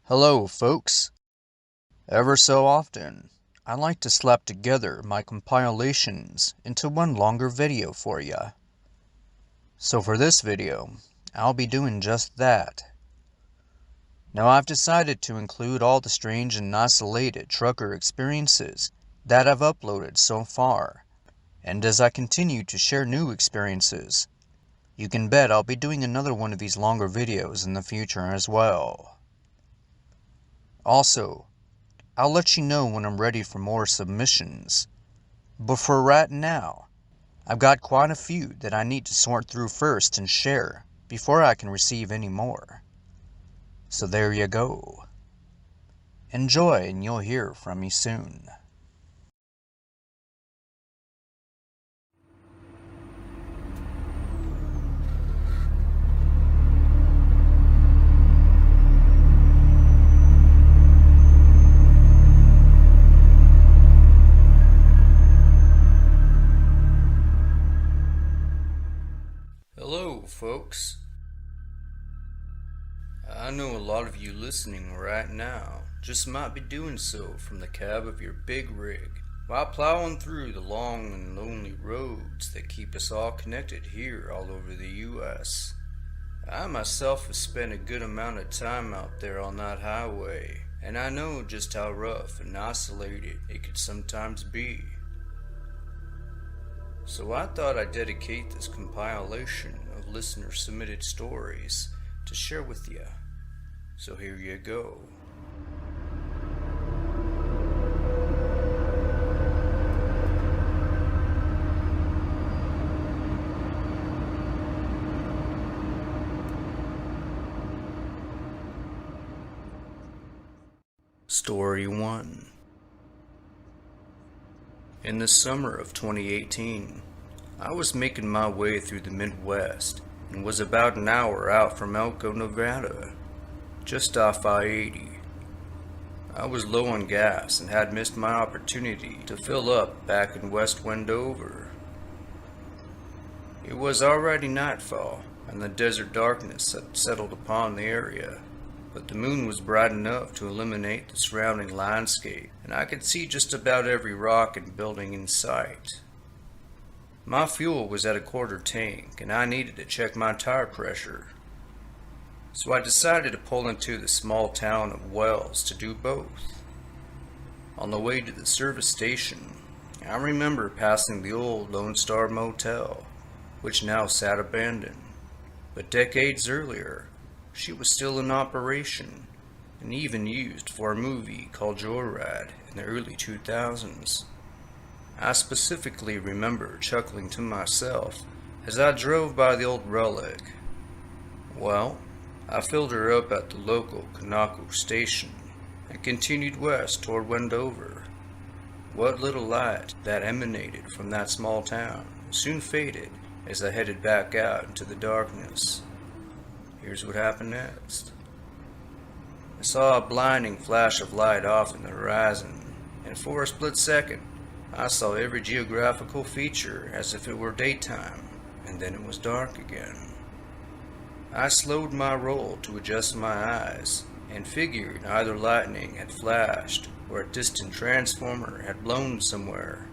Hello, folks. Ever so often, I like to slap together my compilations into one longer video for ya. So for this video, I'll be doing just that. Now I've decided to include all the strange and isolated trucker experiences that I've uploaded so far, and as I continue to share new experiences, you can bet I'll be doing another one of these longer videos in the future as well. Also, I'll let you know when I'm ready for more submissions. But for right now, I've got quite a few that I need to sort through first and share before I can receive any more. So there you go. Enjoy and you'll hear from me soon. Hello, folks. I know a lot of you listening right now just might be doing so from the cab of your big rig while plowing through the long and lonely roads that keep us all connected here all over the U.S. I myself have spent a good amount of time out there on that highway, and I know just how rough and isolated it could sometimes be. So I thought I'd dedicate this compilation of listener-submitted stories to share with you. So here you go. Story 1. In the summer of 2018, I was making my way through the Midwest and was about an hour out from Elko, Nevada, just off I-80. I was low on gas and had missed my opportunity to fill up back in West Wendover. It was already nightfall and the desert darkness had settled upon the area, but the moon was bright enough to illuminate the surrounding landscape, and I could see just about every rock and building in sight. My fuel was at a quarter tank, and I needed to check my tire pressure. So I decided to pull into the small town of Wells to do both. On the way to the service station, I remember passing the old Lone Star Motel, which now sat abandoned, but decades earlier, she was still in operation and even used for a movie called Joyride in the early 2000s. I specifically remember chuckling to myself as I drove by the old relic. Well, I filled her up at the local Kanako station and continued west toward Wendover. What little light that emanated from that small town soon faded as I headed back out into the darkness. Here's what happened next. I saw a blinding flash of light off in the horizon, and for a split second, I saw every geographical feature as if it were daytime, and then it was dark again. I slowed my roll to adjust my eyes, and figured either lightning had flashed or a distant transformer had blown somewhere.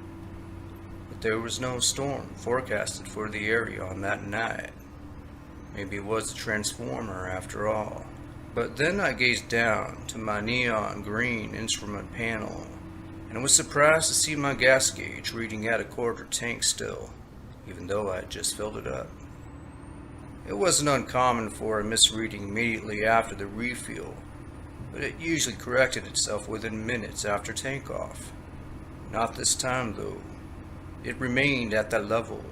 But there was no storm forecasted for the area on that night. Maybe it was a transformer after all. But then I gazed down to my neon green instrument panel, and was surprised to see my gas gauge reading at a quarter tank still, even though I had just filled it up. It wasn't uncommon for a misreading immediately after the refuel, but it usually corrected itself within minutes after takeoff. Not this time though. It remained at that level.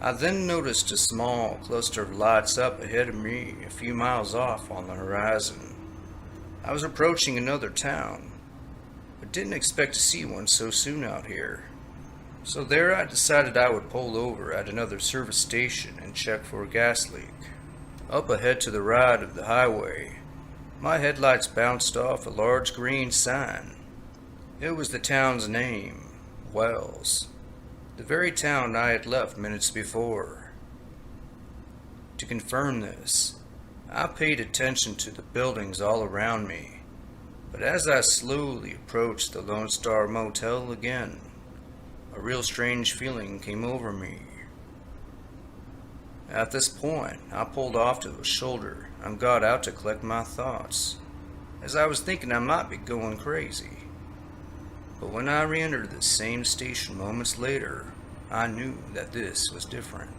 I then noticed a small cluster of lights up ahead of me a few miles off on the horizon. I was approaching another town, but didn't expect to see one so soon out here. So there I decided I would pull over at another service station and check for a gas leak. Up ahead to the right of the highway, my headlights bounced off a large green sign. It was the town's name, Wells. The very town I had left minutes before. To confirm this, I paid attention to the buildings all around me, but as I slowly approached the Lone Star Motel again, a real strange feeling came over me. At this point, I pulled off to the shoulder and got out to collect my thoughts, as I was thinking I might be going crazy. But when I re-entered the same station moments later, I knew that this was different.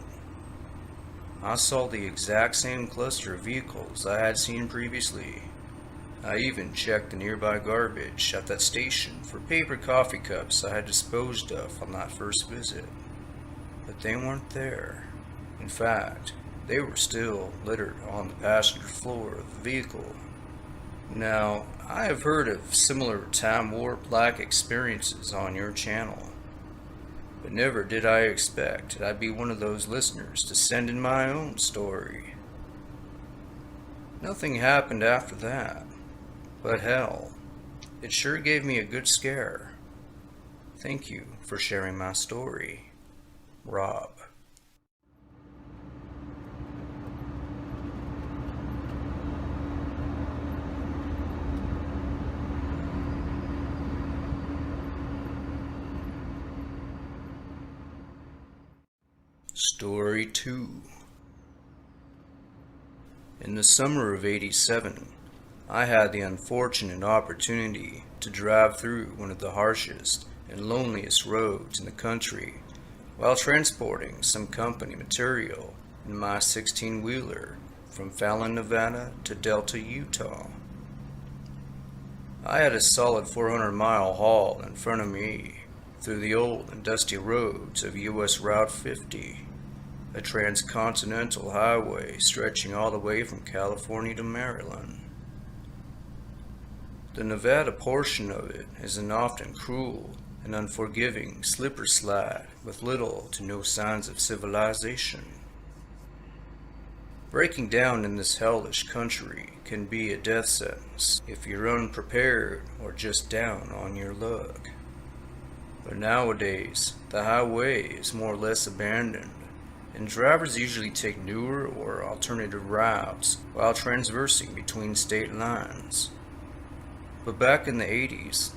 I saw the exact same cluster of vehicles I had seen previously. I even checked the nearby garbage at that station for paper coffee cups I had disposed of on that first visit. But they weren't there. In fact, they were still littered on the passenger floor of the vehicle. Now, I have heard of similar time warp-like experiences on your channel, but never did I expect I'd be one of those listeners to send in my own story. Nothing happened after that, but hell, it sure gave me a good scare. Thank you for sharing my story, Rob. Story 2. In the summer of '87, I had the unfortunate opportunity to drive through one of the harshest and loneliest roads in the country while transporting some company material in my 16-wheeler from Fallon, Nevada to Delta, Utah. I had a solid 400-mile haul in front of me through the old and dusty roads of US Route 50, a transcontinental highway stretching all the way from California to Maryland. The Nevada portion of it is an often cruel and unforgiving slipper slide with little to no signs of civilization. Breaking down in this hellish country can be a death sentence if you're unprepared or just down on your luck. But nowadays, the highway is more or less abandoned, and drivers usually take newer or alternative routes while transversing between state lines. But back in the 80s,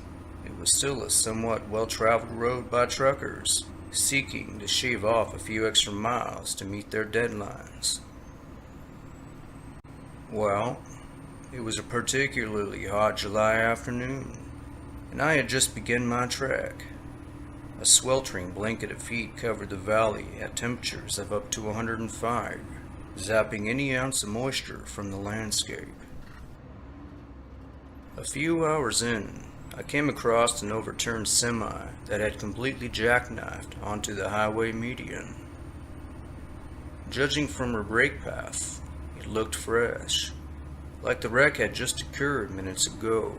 it was still a somewhat well-traveled road by truckers seeking to shave off a few extra miles to meet their deadlines. Well, it was a particularly hot July afternoon, and I had just begun my trek. A sweltering blanket of heat covered the valley at temperatures of up to 105, zapping any ounce of moisture from the landscape. A few hours in, I came across an overturned semi that had completely jackknifed onto the highway median. Judging from her brake path, it looked fresh, like the wreck had just occurred minutes ago.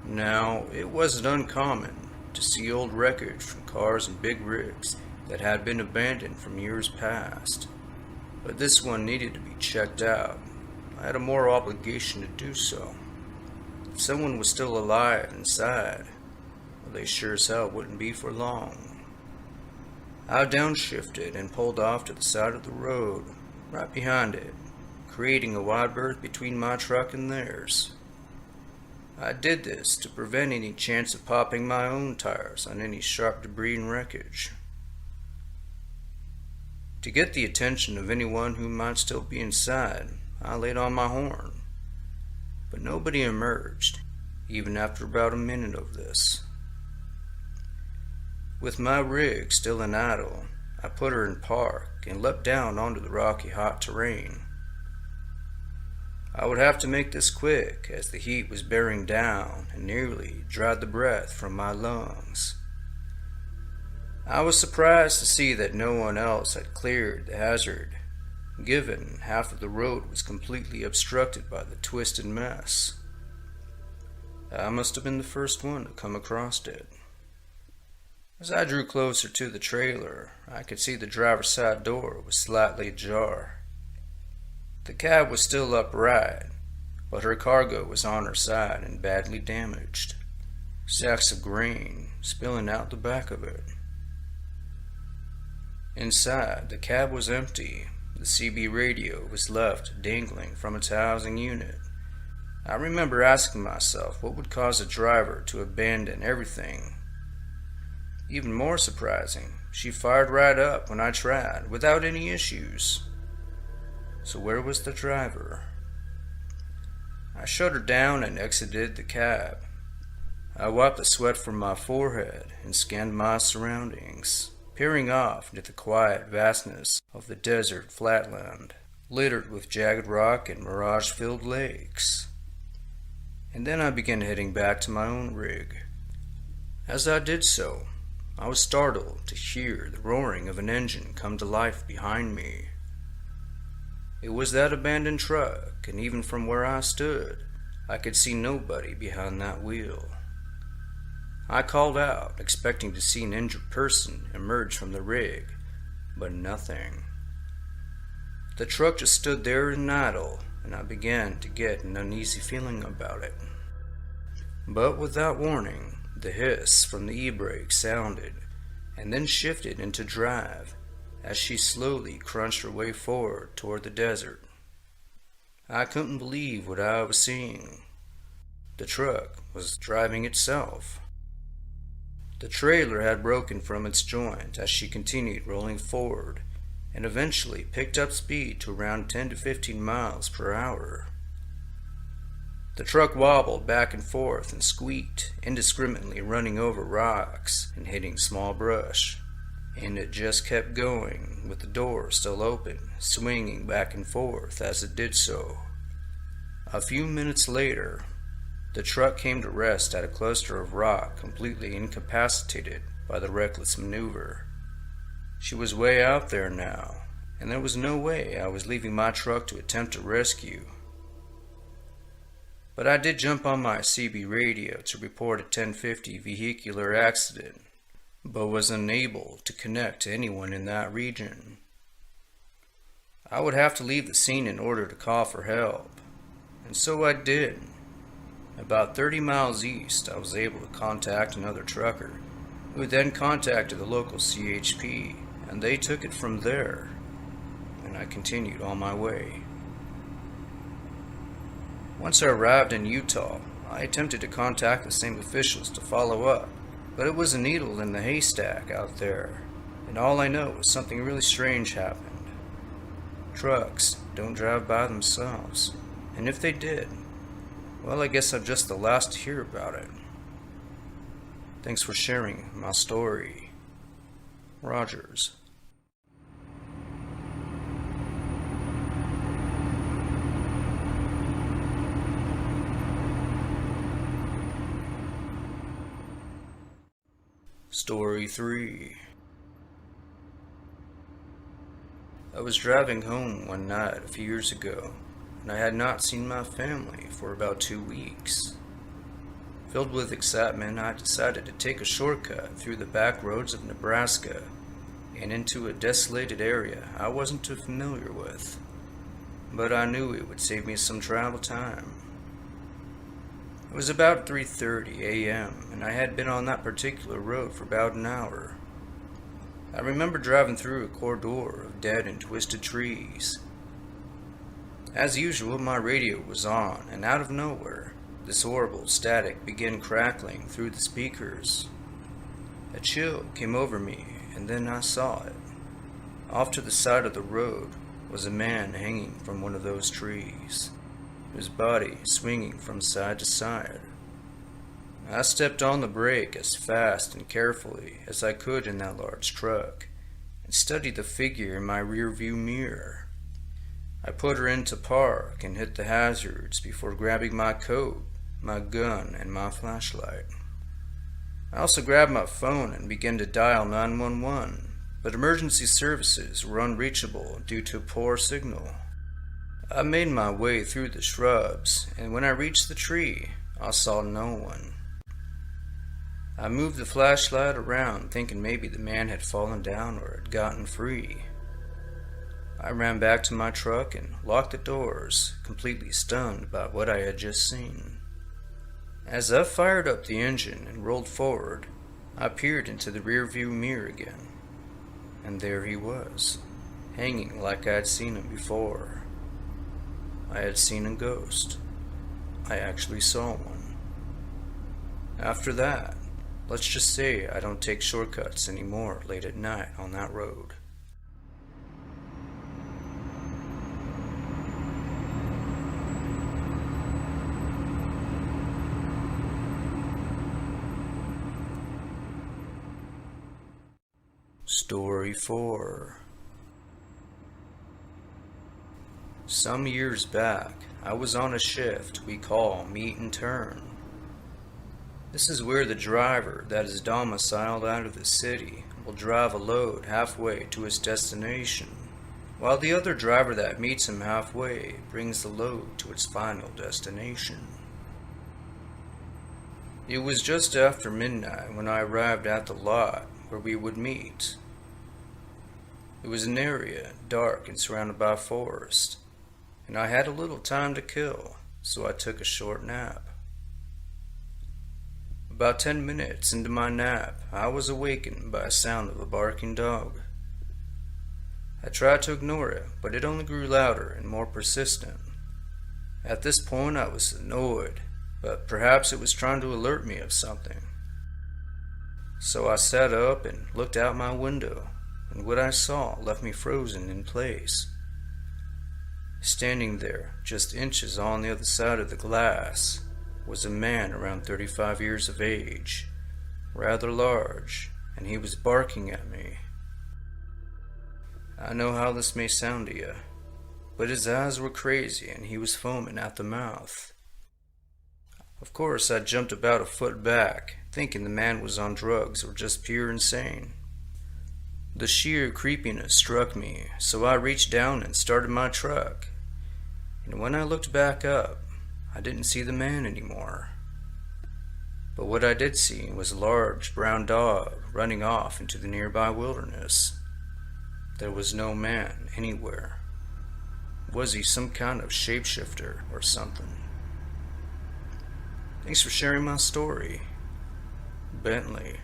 Now, it wasn't uncommon to see old wreckage from cars and big rigs that had been abandoned from years past, but this one needed to be checked out. I had a moral obligation to do so. If someone was still alive inside, well, they sure as hell wouldn't be for long. I downshifted and pulled off to the side of the road, right behind it, creating a wide berth between my truck and theirs. I did this to prevent any chance of popping my own tires on any sharp debris and wreckage. To get the attention of anyone who might still be inside, I laid on my horn, but nobody emerged, even after about a minute of this. With my rig still in idle, I put her in park and leapt down onto the rocky hot terrain. I would have to make this quick, as the heat was bearing down and nearly dried the breath from my lungs. I was surprised to see that no one else had cleared the hazard, given half of the road was completely obstructed by the twisted mess. I must have been the first one to come across it. As I drew closer to the trailer, I could see the driver's side door was slightly ajar. The cab was still upright, but her cargo was on her side and badly damaged, sacks of grain spilling out the back of it. Inside, the cab was empty, The CB radio was left dangling from its housing unit. I remember asking myself what would cause a driver to abandon everything. Even more surprising, she fired right up when I tried, without any issues. So where was the driver? I shut her down and exited the cab. I wiped the sweat from my forehead and scanned my surroundings, peering off into the quiet vastness of the desert flatland, littered with jagged rock and mirage-filled lakes. And then I began heading back to my own rig. As I did so, I was startled to hear the roaring of an engine come to life behind me. It was that abandoned truck, and even from where I stood, I could see nobody behind that wheel. I called out, expecting to see an injured person emerge from the rig, but nothing. The truck just stood there in idle, and I began to get an uneasy feeling about it. But without warning, the hiss from the e-brake sounded, and then shifted into drive as she slowly crunched her way forward toward the desert. I couldn't believe what I was seeing. The truck was driving itself. The trailer had broken from its joint as she continued rolling forward, and eventually picked up speed to around 10 to 15 miles per hour. The truck wobbled back and forth and squeaked, indiscriminately running over rocks and hitting small brush. And it just kept going, with the door still open, swinging back and forth as it did so. A few minutes later, the truck came to rest at a cluster of rock, completely incapacitated by the reckless maneuver. She was way out there now, and there was no way I was leaving my truck to attempt a rescue. But I did jump on my CB radio to report a 1050 vehicular accident, but was unable to connect to anyone in that region. I would have to leave the scene in order to call for help, and so I did. About 30 miles east, I was able to contact another trucker, who then contacted the local CHP, and they took it from there, and I continued on my way. Once I arrived in Utah, I attempted to contact the same officials to follow up, but it was a needle in the haystack out there, and all I know is something really strange happened. Trucks don't drive by themselves, and if they did, well, I guess I'm just the last to hear about it. Thanks for sharing my story. Rogers. Story 3. I was driving home one night a few years ago, and I had not seen my family for about 2 weeks. Filled with excitement, I decided to take a shortcut through the back roads of Nebraska and into a desolated area I wasn't too familiar with, but I knew it would save me some travel time. It was about 3:30 a.m., and I had been on that particular road for about an hour. I remember driving through a corridor of dead and twisted trees. As usual, my radio was on, and out of nowhere, this horrible static began crackling through the speakers. A chill came over me, and then I saw it. Off to the side of the road was a man hanging from one of those trees, his body swinging from side to side. I stepped on the brake as fast and carefully as I could in that large truck, and studied the figure in my rearview mirror. I put her into park and hit the hazards before grabbing my coat, my gun, and my flashlight. I also grabbed my phone and began to dial 911, but emergency services were unreachable due to poor signal. I made my way through the shrubs, and when I reached the tree, I saw no one. I moved the flashlight around, thinking maybe the man had fallen down or had gotten free. I ran back to my truck and locked the doors, completely stunned by what I had just seen. As I fired up the engine and rolled forward, I peered into the rearview mirror again, and there he was, hanging like I'd seen him before. I had seen a ghost. I actually saw one. After that, let's just say I don't take shortcuts anymore late at night on that road. Story 4. Some years back, I was on a shift we call meet and turn. This is where the driver that is domiciled out of the city will drive a load halfway to his destination, while the other driver that meets him halfway brings the load to its final destination. It was just after midnight when I arrived at the lot where we would meet. It was an area dark and surrounded by forest, and I had a little time to kill, so I took a short nap. About 10 minutes into my nap, I was awakened by a sound of a barking dog. I tried to ignore it, but it only grew louder and more persistent. At this point I was annoyed, but perhaps it was trying to alert me of something. So I sat up and looked out my window, and what I saw left me frozen in place. Standing there, just inches on the other side of the glass, was a man around 35 years of age, rather large, and he was barking at me. I know how this may sound to you, but his eyes were crazy and he was foaming at the mouth. Of course, I jumped about a foot back, thinking the man was on drugs or just pure insane. The sheer creepiness struck me, so I reached down and started my truck. And when I looked back up, I didn't see the man anymore. But what I did see was a large brown dog running off into the nearby wilderness. There was no man anywhere. Was he some kind of shapeshifter or something? Thanks for sharing my story, Bentley.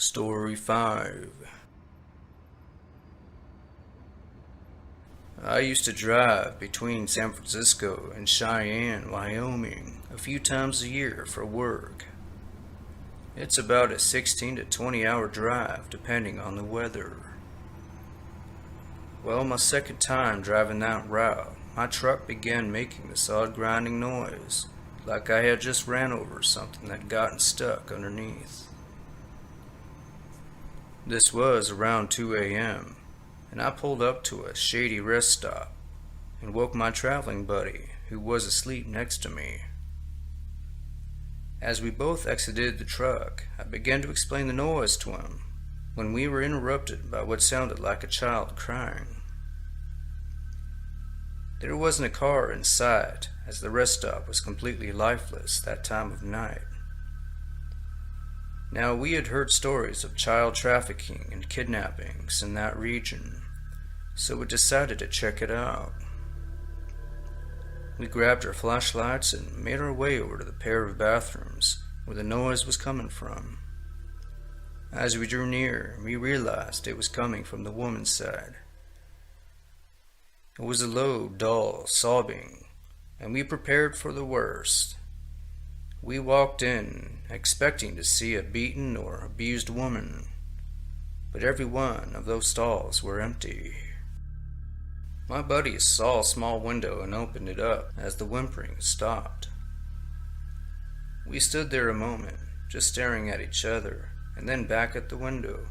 Story 5. I used to drive between San Francisco and Cheyenne, Wyoming, a few times a year for work. It's about a 16 to 20 hour drive depending on the weather. Well, my second time driving that route, my truck began making this odd grinding noise, like I had just ran over something that had gotten stuck underneath. This was around 2 a.m., and I pulled up to a shady rest stop and woke my traveling buddy, who was asleep next to me. As we both exited the truck, I began to explain the noise to him when we were interrupted by what sounded like a child crying. There wasn't a car in sight, as the rest stop was completely lifeless that time of night. Now, we had heard stories of child trafficking and kidnappings in that region, so we decided to check it out. We grabbed our flashlights and made our way over to the pair of bathrooms where the noise was coming from. As we drew near, we realized it was coming from the woman's side. It was a low, dull sobbing, and we prepared for the worst. We walked in, expecting to see a beaten or abused woman, but every one of those stalls were empty. My buddy saw a small window and opened it up as the whimpering stopped. We stood there a moment, just staring at each other, and then back at the window.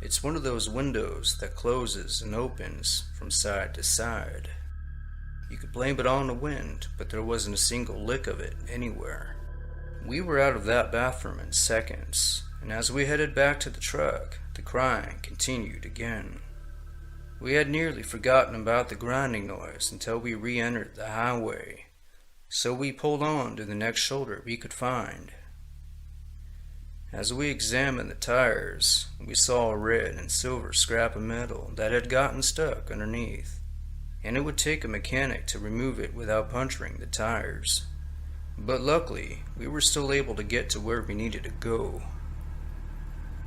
It's one of those windows that closes and opens from side to side. You could blame it on the wind, but there wasn't a single lick of it anywhere. We were out of that bathroom in seconds, and as we headed back to the truck, the crying continued again. We had nearly forgotten about the grinding noise until we re-entered the highway, so we pulled on to the next shoulder we could find. As we examined the tires, we saw a red and silver scrap of metal that had gotten stuck underneath, and it would take a mechanic to remove it without puncturing the tires. But luckily, we were still able to get to where we needed to go.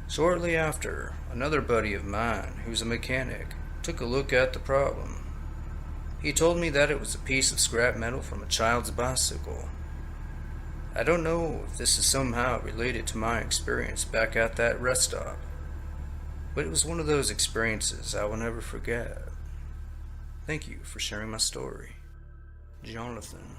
Shortly after, another buddy of mine, who's a mechanic, took a look at the problem. He told me that it was a piece of scrap metal from a child's bicycle. I don't know if this is somehow related to my experience back at that rest stop, but it was one of those experiences I will never forget. Thank you for sharing my story, Jonathan.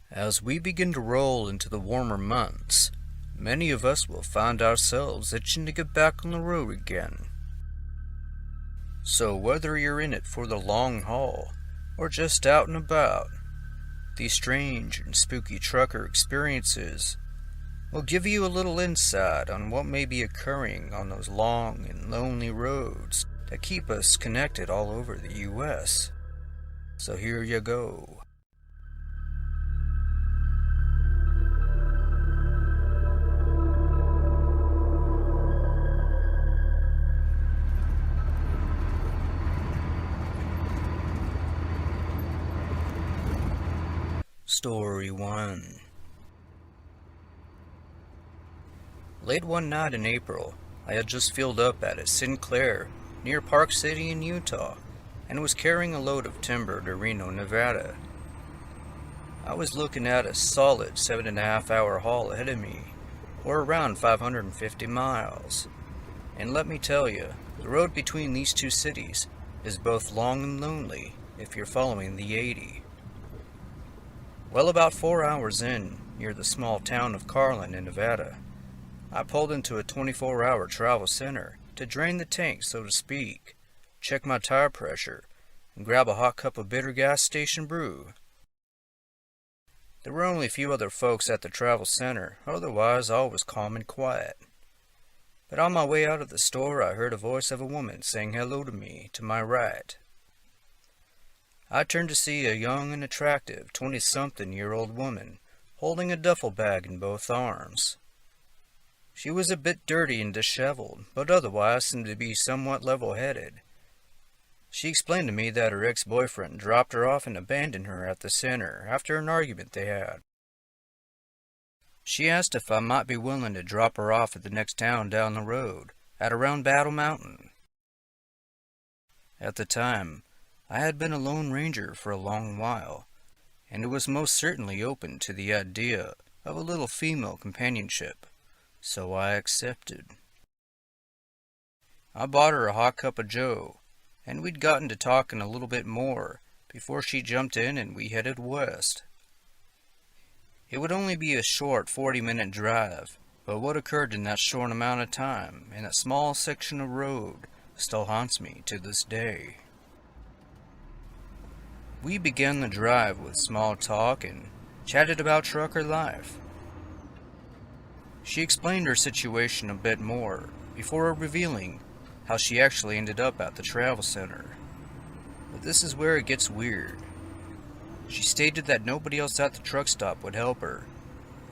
As we begin to roll into the warmer months, many of us will find ourselves itching to get back on the road again. So whether you're in it for the long haul or just out and about, these strange and spooky trucker experiences will give you a little insight on what may be occurring on those long and lonely roads that keep us connected all over the U.S. So here you go. Story 1. Late one night in April, I had just filled up at a Sinclair near Park City in Utah and was carrying a load of timber to Reno, Nevada. I was looking at a solid 7.5-hour haul ahead of me, or around 550 miles. And let me tell you, the road between these two cities is both long and lonely if you're following the 80. Well, about 4 hours in, near the small town of Carlin in Nevada, I pulled into a 24-hour travel center to drain the tank, so to speak, check my tire pressure, and grab a hot cup of bitter gas station brew. There were only a few other folks at the travel center, otherwise all was calm and quiet. But on my way out of the store, I heard a voice of a woman saying hello to me to my right. I turned to see a young and attractive 20-something-year-old woman holding a duffel bag in both arms. She was a bit dirty and disheveled, but otherwise seemed to be somewhat level-headed. She explained to me that her ex-boyfriend dropped her off and abandoned her at the center after an argument they had. She asked if I might be willing to drop her off at the next town down the road, at around Battle Mountain. At the time, I had been a lone ranger for a long while, and was most certainly open to the idea of a little female companionship, so I accepted. I bought her a hot cup of joe, and we'd gotten to talking a little bit more before she jumped in and we headed west. It would only be a short 40-minute drive, but what occurred in that short amount of time in that small section of road still haunts me to this day. We began the drive with small talk and chatted about trucker life. She explained her situation a bit more before revealing how she actually ended up at the travel center. But this is where it gets weird. She stated that nobody else at the truck stop would help her,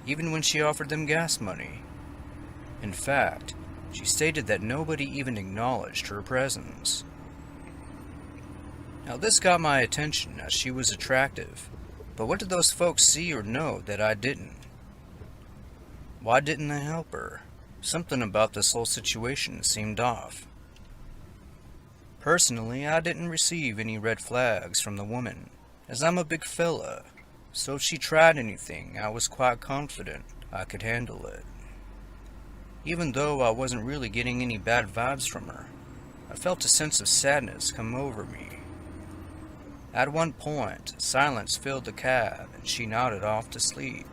even when she offered them gas money. In fact, she stated that nobody even acknowledged her presence. Now this got my attention as she was attractive, but what did those folks see or know that I didn't? Why didn't they help her? Something about this whole situation seemed off. Personally, I didn't receive any red flags from the woman, as I'm a big fella, so if she tried anything, I was quite confident I could handle it. Even though I wasn't really getting any bad vibes from her, I felt a sense of sadness come over me. At one point, silence filled the cab and she nodded off to sleep.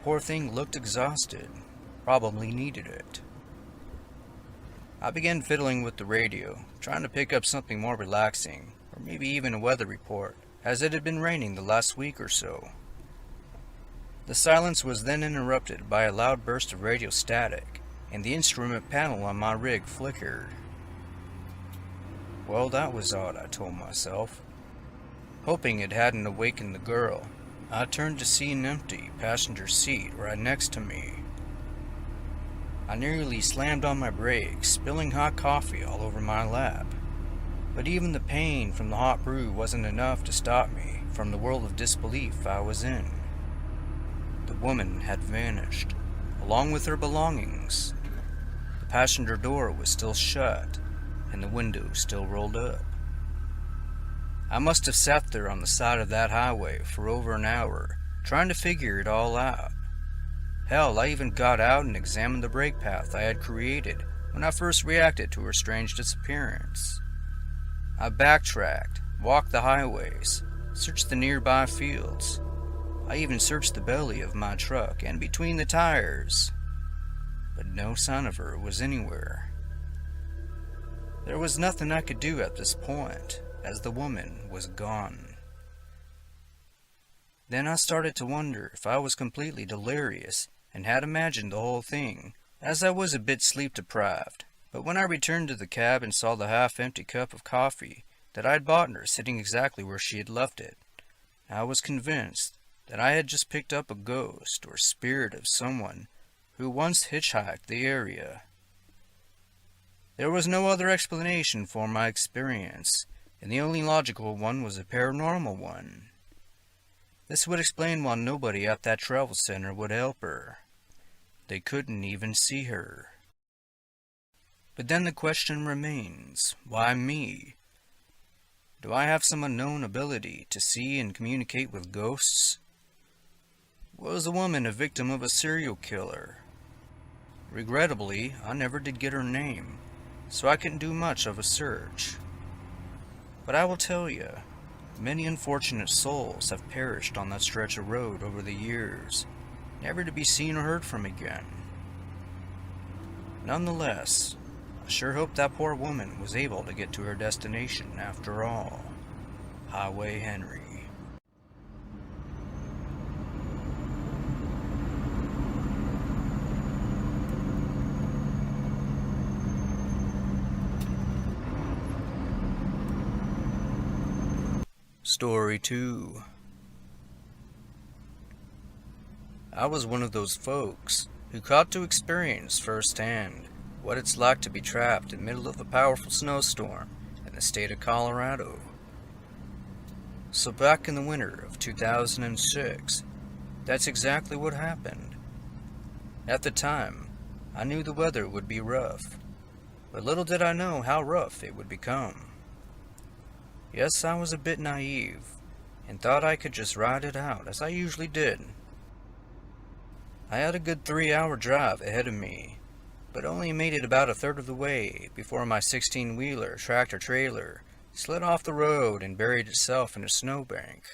Poor thing looked exhausted, probably needed it. I began fiddling with the radio, trying to pick up something more relaxing, or maybe even a weather report, as it had been raining the last week or so. The silence was then interrupted by a loud burst of radio static, and the instrument panel on my rig flickered. Well, that was odd, I told myself. Hoping it hadn't awakened the girl, I turned to see an empty passenger seat right next to me. I nearly slammed on my brakes, spilling hot coffee all over my lap. But even the pain from the hot brew wasn't enough to stop me from the world of disbelief I was in. The woman had vanished, along with her belongings. The passenger door was still shut, and the window still rolled up. I must have sat there on the side of that highway for over an hour, trying to figure it all out. Hell, I even got out and examined the brake path I had created when I first reacted to her strange disappearance. I backtracked, walked the highways, searched the nearby fields. I even searched the belly of my truck and between the tires. But no sign of her was anywhere. There was nothing I could do at this point, as the woman was gone. Then I started to wonder if I was completely delirious and had imagined the whole thing, as I was a bit sleep-deprived. But when I returned to the cab and saw the half-empty cup of coffee that I had bought her sitting exactly where she had left it, I was convinced that I had just picked up a ghost or spirit of someone who once hitchhiked the area. There was no other explanation for my experience, and the only logical one was a paranormal one. This would explain why nobody at that travel center would help her. They couldn't even see her. But then the question remains, why me? Do I have some unknown ability to see and communicate with ghosts? Was the woman a victim of a serial killer? Regrettably, I never did get her name, so I couldn't do much of a search. But I will tell you, many unfortunate souls have perished on that stretch of road over the years, never to be seen or heard from again. Nonetheless, I sure hope that poor woman was able to get to her destination after all. Highway Henry. Story 2. I was one of those folks who got to experience firsthand what it's like to be trapped in the middle of a powerful snowstorm in the state of Colorado. So back in the winter of 2006, that's exactly what happened. At the time, I knew the weather would be rough, but little did I know how rough it would become. Yes, I was a bit naive, and thought I could just ride it out, as I usually did. I had a good 3-hour drive ahead of me, but only made it about a third of the way before my 16-wheeler tractor-trailer slid off the road and buried itself in a snowbank.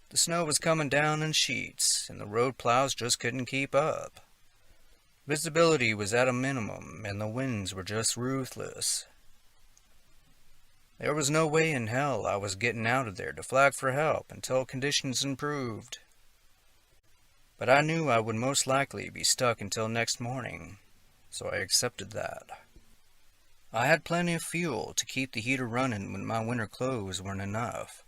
The snow was coming down in sheets, and the road plows just couldn't keep up. Visibility was at a minimum, and the winds were just ruthless. There was no way in hell I was getting out of there to flag for help until conditions improved. But I knew I would most likely be stuck until next morning, so I accepted that. I had plenty of fuel to keep the heater running when my winter clothes weren't enough,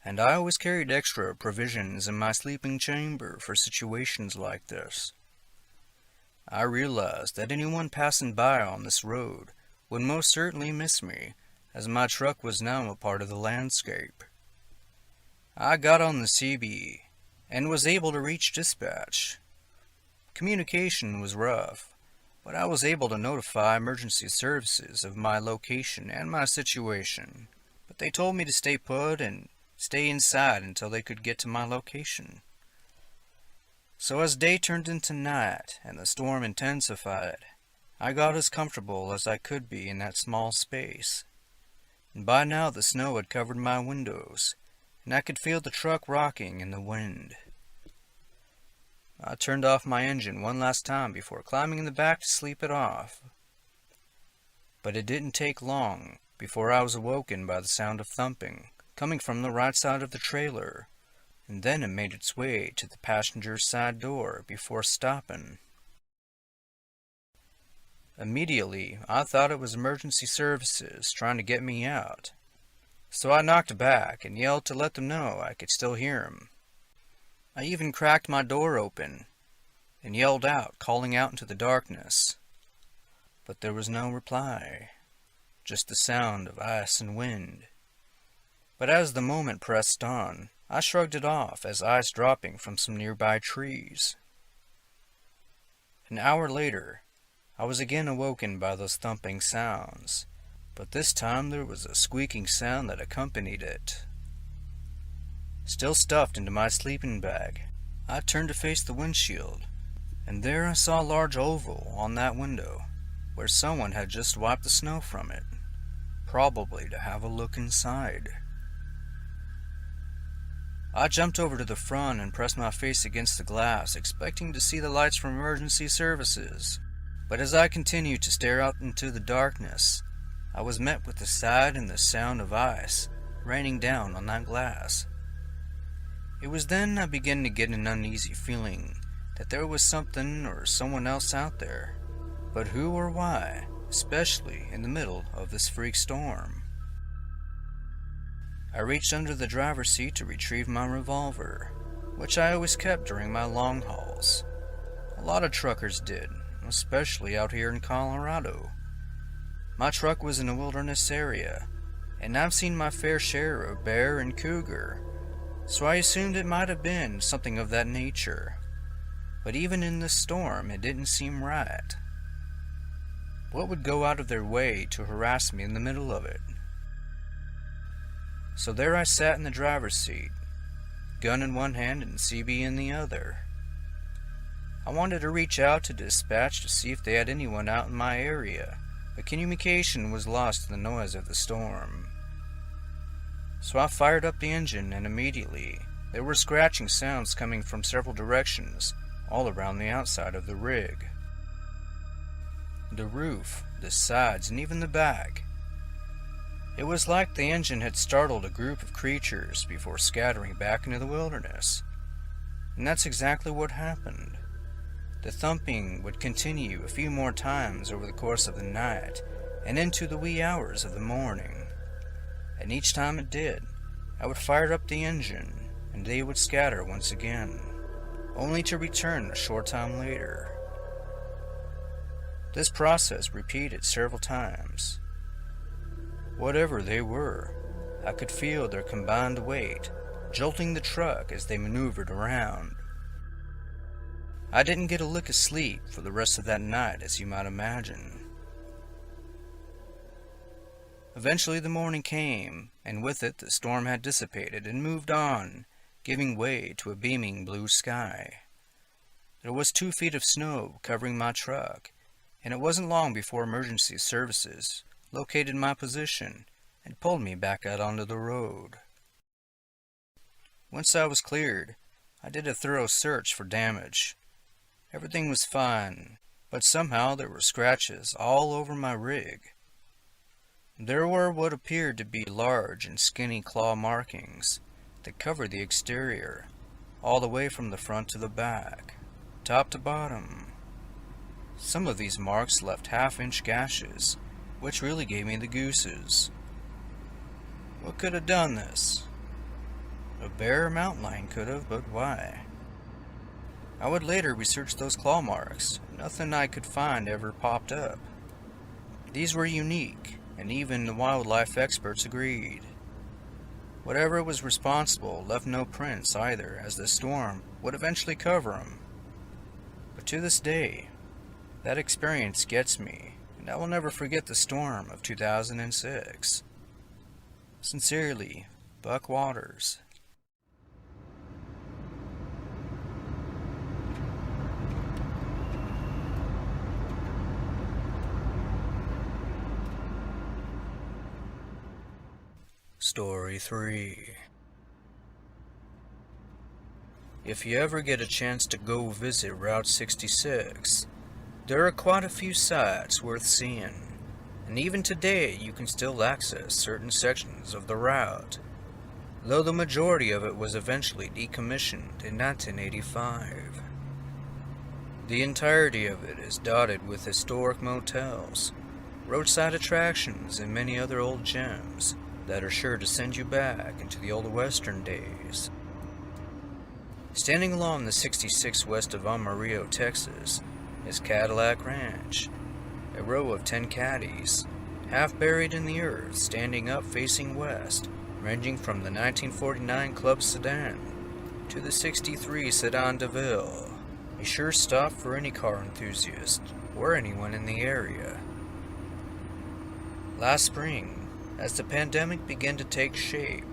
and I always carried extra provisions in my sleeping chamber for situations like this. I realized that anyone passing by on this road would most certainly miss me, as my truck was now a part of the landscape. I got on the CB and was able to reach dispatch. Communication was rough, but I was able to notify emergency services of my location and my situation. But they told me to stay put and stay inside until they could get to my location. So as day turned into night and the storm intensified, I got as comfortable as I could be in that small space. And by now the snow had covered my windows, and I could feel the truck rocking in the wind. I turned off my engine one last time before climbing in the back to sleep it off. But it didn't take long before I was awoken by the sound of thumping, coming from the right side of the trailer, and then it made its way to the passenger's side door before stopping. Immediately, I thought it was emergency services trying to get me out, so I knocked back and yelled to let them know I could still hear them. I even cracked my door open and yelled out, calling out into the darkness. But there was no reply, just the sound of ice and wind. But as the moment pressed on, I shrugged it off as ice dropping from some nearby trees. An hour later, I was again awoken by those thumping sounds, but this time there was a squeaking sound that accompanied it. Still stuffed into my sleeping bag, I turned to face the windshield, and there I saw a large oval on that window, where someone had just wiped the snow from it, probably to have a look inside. I jumped over to the front and pressed my face against the glass, expecting to see the lights from emergency services. But as I continued to stare out into the darkness, I was met with the sight and the sound of ice raining down on that glass. It was then I began to get an uneasy feeling that there was something or someone else out there, but who or why, especially in the middle of this freak storm. I reached under the driver's seat to retrieve my revolver, which I always kept during my long hauls. A lot of truckers did, especially out here in Colorado. My truck was in a wilderness area, and I've seen my fair share of bear and cougar, so I assumed it might have been something of that nature. But even in this storm, it didn't seem right. What would go out of their way to harass me in the middle of it? So there I sat in the driver's seat, gun in one hand and CB in the other. I wanted to reach out to dispatch to see if they had anyone out in my area, but communication was lost in the noise of the storm. So I fired up the engine, and immediately there were scratching sounds coming from several directions all around the outside of the rig. The roof, the sides, and even the back. It was like the engine had startled a group of creatures before scattering back into the wilderness. And that's exactly what happened. The thumping would continue a few more times over the course of the night and into the wee hours of the morning. And each time it did, I would fire up the engine and they would scatter once again, only to return a short time later. This process repeated several times. Whatever they were, I could feel their combined weight jolting the truck as they maneuvered around. I didn't get a lick of sleep for the rest of that night, as you might imagine. Eventually the morning came, and with it the storm had dissipated and moved on, giving way to a beaming blue sky. There was 2 feet of snow covering my truck, and it wasn't long before emergency services located my position and pulled me back out onto the road. Once I was cleared, I did a thorough search for damage. Everything was fine, but somehow there were scratches all over my rig. There were what appeared to be large and skinny claw markings that covered the exterior, all the way from the front to the back, top to bottom. Some of these marks left half-inch gashes, which really gave me the gooses. What could have done this? A bear or mountain lion could have, but why? I would later research those claw marks. Nothing I could find ever popped up. These were unique, and even the wildlife experts agreed. Whatever was responsible left no prints either, as the storm would eventually cover them. But to this day, that experience gets me, and I will never forget the storm of 2006. Sincerely, Buck Waters. Story 3. If you ever get a chance to go visit Route 66, there are quite a few sights worth seeing, and even today you can still access certain sections of the route. though the majority of it was eventually decommissioned in 1985. The entirety of it is dotted with historic motels, roadside attractions, and many other old gems that are sure to send you back into the old western days. Standing along the 66 west of Amarillo, Texas, is Cadillac Ranch, a row of 10 caddies, half buried in the earth, standing up facing west, ranging from the 1949 Club sedan to the 63 Sedan DeVille, a sure stop for any car enthusiast or anyone in the area. Last spring, as the pandemic began to take shape,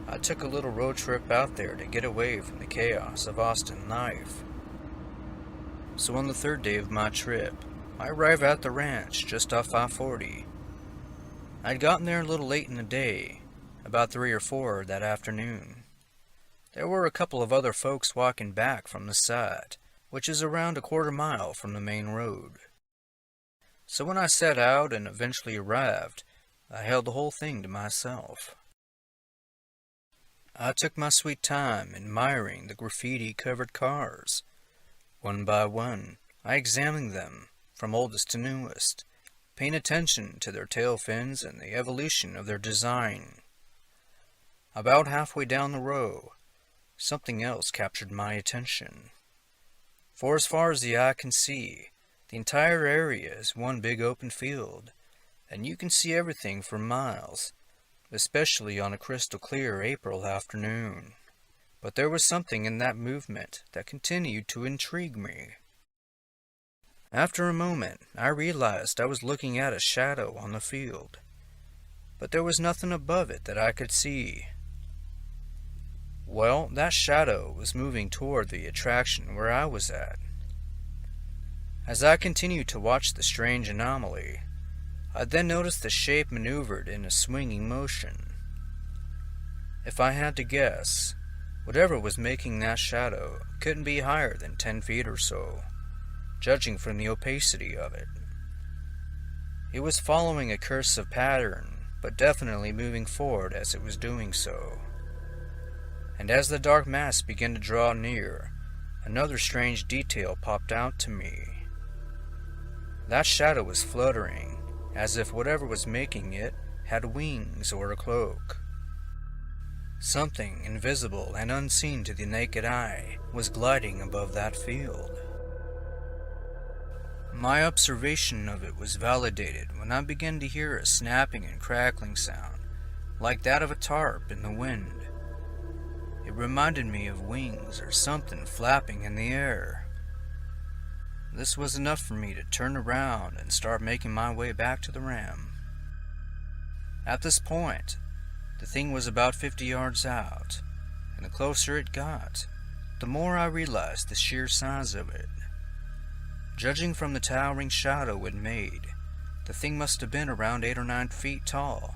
I took a little road trip out there to get away from the chaos of Austin life. So on the third day of my trip, I arrived at the ranch just off I-40. I'd gotten there a little late in the day, about 3 or 4 that afternoon. There were a couple of other folks walking back from the site, which is around a quarter mile from the main road. So when I set out and eventually arrived, I held the whole thing to myself. I took my sweet time admiring the graffiti-covered cars. One by one, I examined them, from oldest to newest, paying attention to their tail fins and the evolution of their design. About halfway down the row, something else captured my attention. For as far as the eye can see, the entire area is one big open field, and you can see everything for miles, especially on a crystal clear April afternoon. But there was something in that movement that continued to intrigue me. After a moment, I realized I was looking at a shadow on the field, but there was nothing above it that I could see. Well, that shadow was moving toward the attraction where I was at. As I continued to watch the strange anomaly, I then noticed the shape maneuvered in a swinging motion. If I had to guess, whatever was making that shadow couldn't be higher than 10 feet or so, judging from the opacity of it. It was following a cursive pattern, but definitely moving forward as it was doing so. And as the dark mass began to draw near, another strange detail popped out to me. That shadow was fluttering, as if whatever was making it had wings or a cloak. Something invisible and unseen to the naked eye was gliding above that field. My observation of it was validated when I began to hear a snapping and crackling sound, like that of a tarp in the wind. It reminded me of wings or something flapping in the air. This was enough for me to turn around and start making my way back to the ram. At this point, the thing was about 50 yards out, and the closer it got, the more I realized the sheer size of it. Judging from the towering shadow it made, the thing must have been around 8 or 9 feet tall,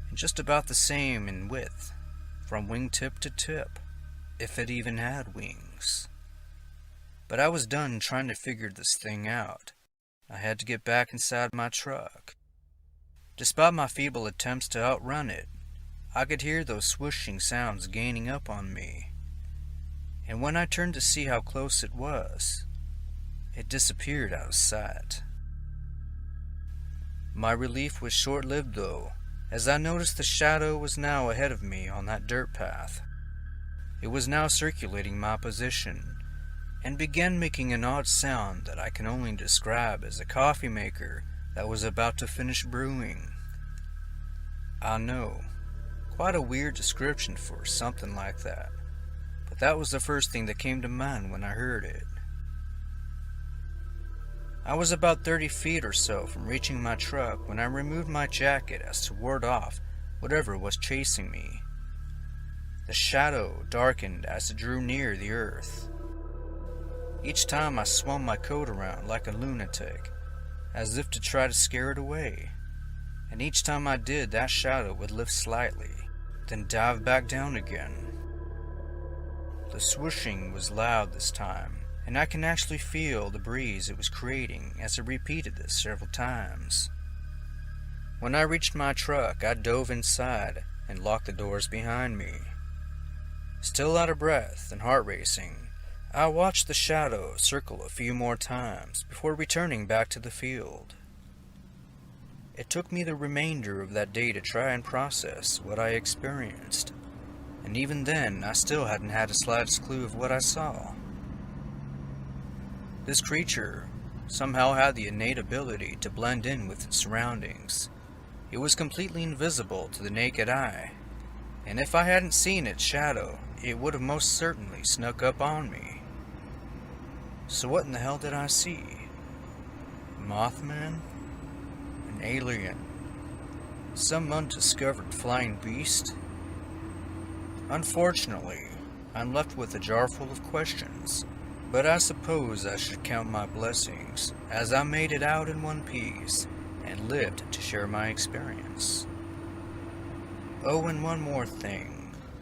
and just about the same in width, from wingtip to tip, if it even had wings. But I was done trying to figure this thing out. I had to get back inside my truck. Despite my feeble attempts to outrun it, I could hear those swooshing sounds gaining up on me. And when I turned to see how close it was, it disappeared out of sight. My relief was short-lived though, as I noticed the shadow was now ahead of me on that dirt path. It was now circulating my position, and began making an odd sound that I can only describe as a coffee maker that was about to finish brewing. I know, quite a weird description for something like that, but that was the first thing that came to mind when I heard it. I was about 30 feet or so from reaching my truck when I removed my jacket as to ward off whatever was chasing me. The shadow darkened as it drew near the earth. Each time I swung my coat around like a lunatic, as if to try to scare it away, and each time I did, that shadow would lift slightly, then dive back down again. The swooshing was loud this time, and I can actually feel the breeze it was creating as it repeated this several times. When I reached my truck, I dove inside and locked the doors behind me. Still out of breath and heart racing, I watched the shadow circle a few more times before returning back to the field. It took me the remainder of that day to try and process what I experienced, and even then I still hadn't had the slightest clue of what I saw. This creature somehow had the innate ability to blend in with its surroundings. It was completely invisible to the naked eye, and if I hadn't seen its shadow, it would have most certainly snuck up on me. So what in the hell did I see? Mothman? An alien? Some undiscovered flying beast? Unfortunately, I'm left with a jar full of questions, but I suppose I should count my blessings as I made it out in one piece and lived to share my experience. Oh, and one more thing.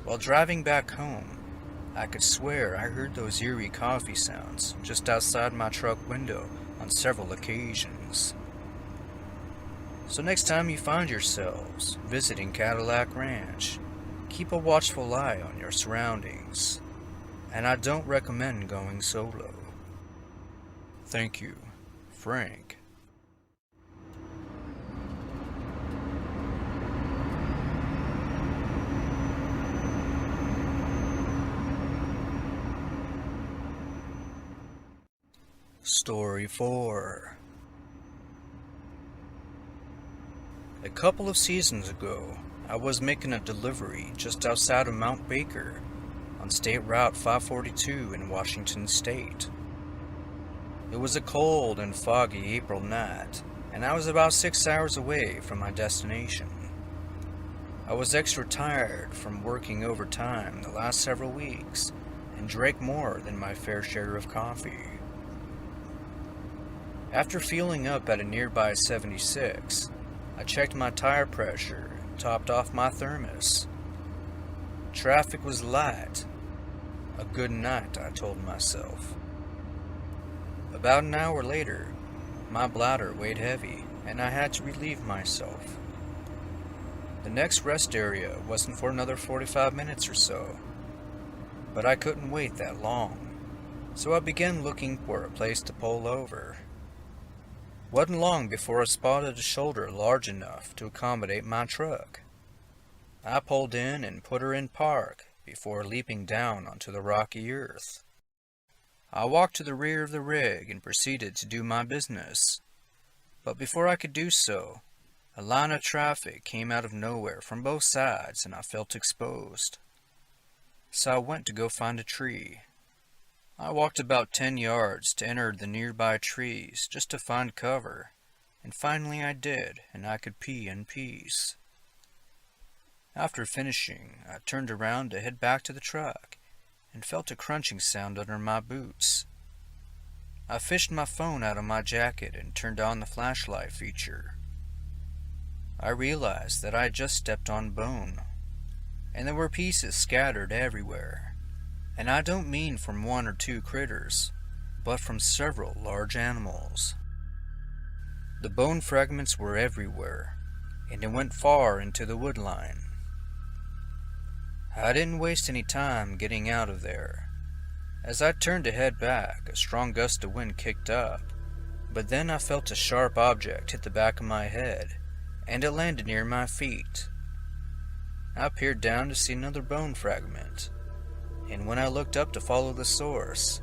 While driving back home, I could swear I heard those eerie coffee sounds just outside my truck window on several occasions. So next time you find yourselves visiting Cadillac Ranch, keep a watchful eye on your surroundings, and I don't recommend going solo. Thank you, Frank. Story 4. A couple of seasons ago, I was making a delivery just outside of Mount Baker on State Route 542 in Washington State. It was a cold and foggy April night, and I was about 6 hours away from my destination. I was extra tired from working overtime the last several weeks and drank more than my fair share of coffee. After fueling up at a nearby 76, I checked my tire pressure and topped off my thermos. Traffic was light. A good night, I told myself. About an hour later, my bladder weighed heavy, and I had to relieve myself. The next rest area wasn't for another 45 minutes or so, but I couldn't wait that long, so I began looking for a place to pull over. Wasn't long before I spotted a shoulder large enough to accommodate my truck. I pulled in and put her in park before leaping down onto the rocky earth. I walked to the rear of the rig and proceeded to do my business. But before I could do so, a line of traffic came out of nowhere from both sides and I felt exposed. So I went to go find a tree. I walked about 10 yards to enter the nearby trees just to find cover, and finally I did, and I could pee in peace. After finishing, I turned around to head back to the truck, and felt a crunching sound under my boots. I fished my phone out of my jacket and turned on the flashlight feature. I realized that I had just stepped on bone, and there were pieces scattered everywhere. And I don't mean from one or two critters, but from several large animals. The bone fragments were everywhere, and it went far into the woodline. I didn't waste any time getting out of there. As I turned to head back, a strong gust of wind kicked up, but then I felt a sharp object hit the back of my head, and it landed near my feet. I peered down to see another bone fragment, and when I looked up to follow the source,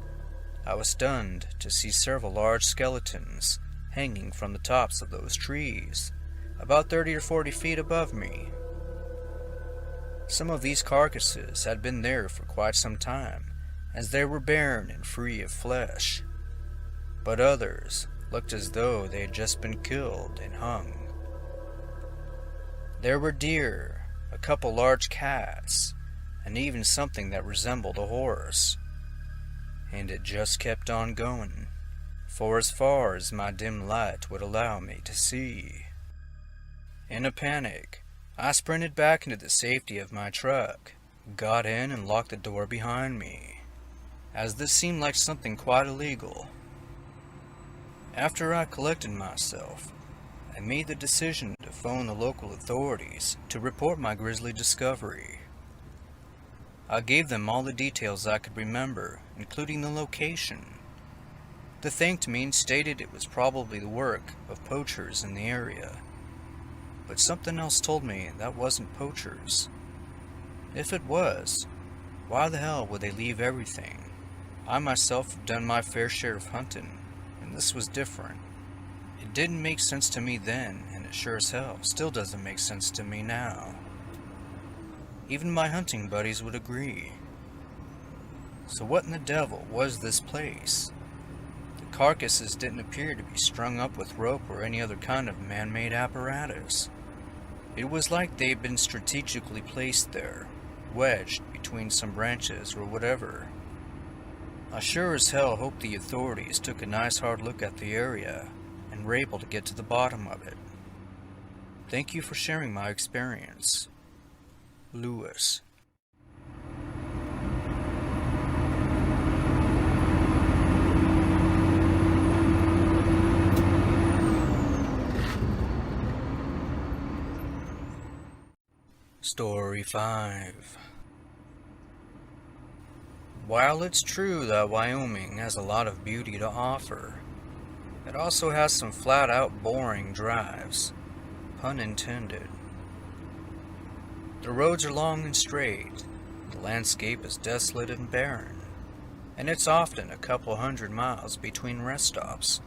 I was stunned to see several large skeletons hanging from the tops of those trees, about 30 or 40 feet above me. Some of these carcasses had been there for quite some time, as they were barren and free of flesh, but others looked as though they had just been killed and hung. There were deer, a couple large cats, and even something that resembled a horse. And it just kept on going, for as far as my dim light would allow me to see. In a panic, I sprinted back into the safety of my truck, got in and locked the door behind me, as this seemed like something quite illegal. After I collected myself, I made the decision to phone the local authorities to report my grisly discovery. I gave them all the details I could remember, including the location. They thanked me and stated it was probably the work of poachers in the area. But something else told me that wasn't poachers. If it was, why the hell would they leave everything? I myself have done my fair share of hunting, and this was different. It didn't make sense to me then, and it sure as hell still doesn't make sense to me now. Even my hunting buddies would agree. So what in the devil was this place? The carcasses didn't appear to be strung up with rope or any other kind of man-made apparatus. It was like they'd been strategically placed there, wedged between some branches or whatever. I sure as hell hope the authorities took a nice hard look at the area and were able to get to the bottom of it. Thank you for sharing my experience. Lewis. Story 5. While it's true that Wyoming has a lot of beauty to offer, it also has some flat-out boring drives, pun intended. The roads are long and straight, the landscape is desolate and barren, and it's often a couple 100 miles between rest stops.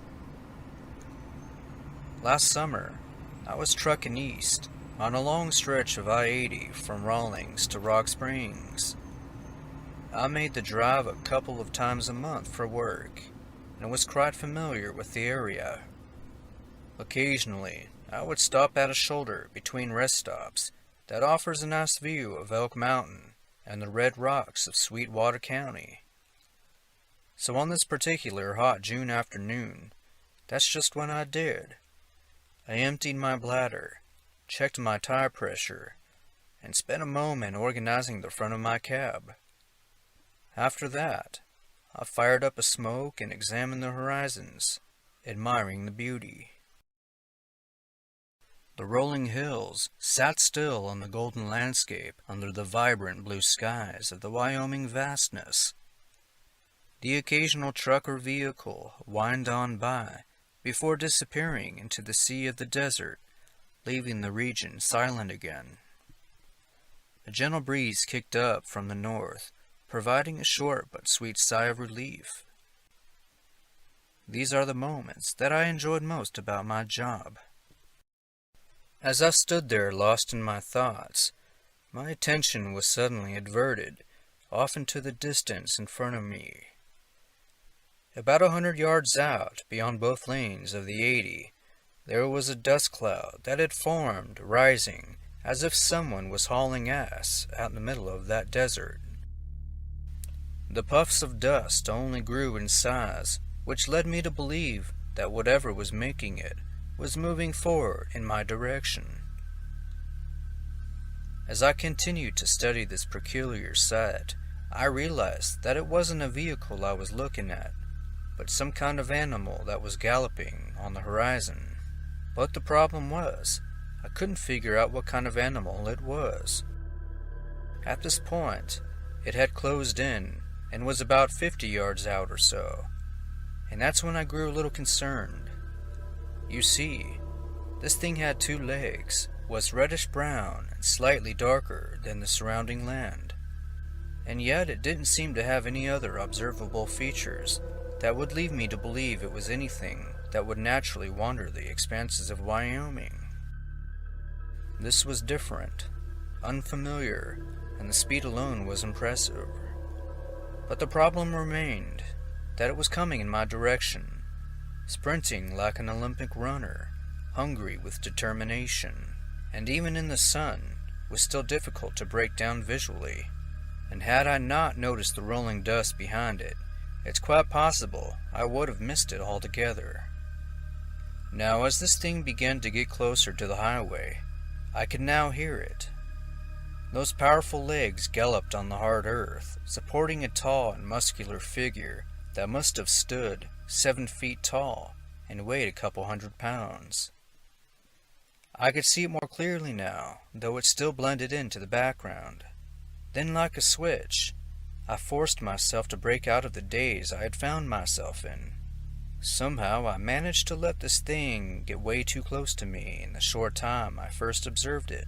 Last summer, I was trucking east on a long stretch of I-80 from Rawlings to Rock Springs. I made the drive a couple of times a month for work, and was quite familiar with the area. Occasionally, I would stop at a shoulder between rest stops that offers a nice view of Elk Mountain and the red rocks of Sweetwater County. So on this particular hot June afternoon, that's just what I did. I emptied my bladder, checked my tire pressure, and spent a moment organizing the front of my cab. After that, I fired up a smoke and examined the horizons, admiring the beauty. The rolling hills sat still on the golden landscape under the vibrant blue skies of the Wyoming vastness. The occasional truck or vehicle whined on by before disappearing into the sea of the desert, leaving the region silent again. A gentle breeze kicked up from the north, providing a short but sweet sigh of relief. These are the moments that I enjoyed most about my job. As I stood there lost in my thoughts, my attention was suddenly adverted off into the distance in front of me. About 100 yards out, beyond both lanes of the 80, there was a dust cloud that had formed, rising, as if someone was hauling ass out in the middle of that desert. The puffs of dust only grew in size, which led me to believe that whatever was making it was moving forward in my direction. As I continued to study this peculiar sight, I realized that it wasn't a vehicle I was looking at, but some kind of animal that was galloping on the horizon. But the problem was, I couldn't figure out what kind of animal it was. At this point, it had closed in and was about 50 yards out or so, and that's when I grew a little concerned. You see, this thing had 2 legs, was reddish-brown and slightly darker than the surrounding land, and yet it didn't seem to have any other observable features that would lead me to believe it was anything that would naturally wander the expanses of Wyoming. This was different, unfamiliar, and the speed alone was impressive. But the problem remained, that it was coming in my direction, sprinting like an Olympic runner, hungry with determination, and even in the sun was still difficult to break down visually, and had I not noticed the rolling dust behind it, it's quite possible I would have missed it altogether. Now, as this thing began to get closer to the highway, I could now hear it. Those powerful legs galloped on the hard earth, supporting a tall and muscular figure that must have stood 7 feet tall and weighed a couple 100 pounds. I could see it more clearly now, though it still blended into the background. Then, like a switch, I forced myself to break out of the daze I had found myself in. Somehow I managed to let this thing get way too close to me in the short time I first observed it.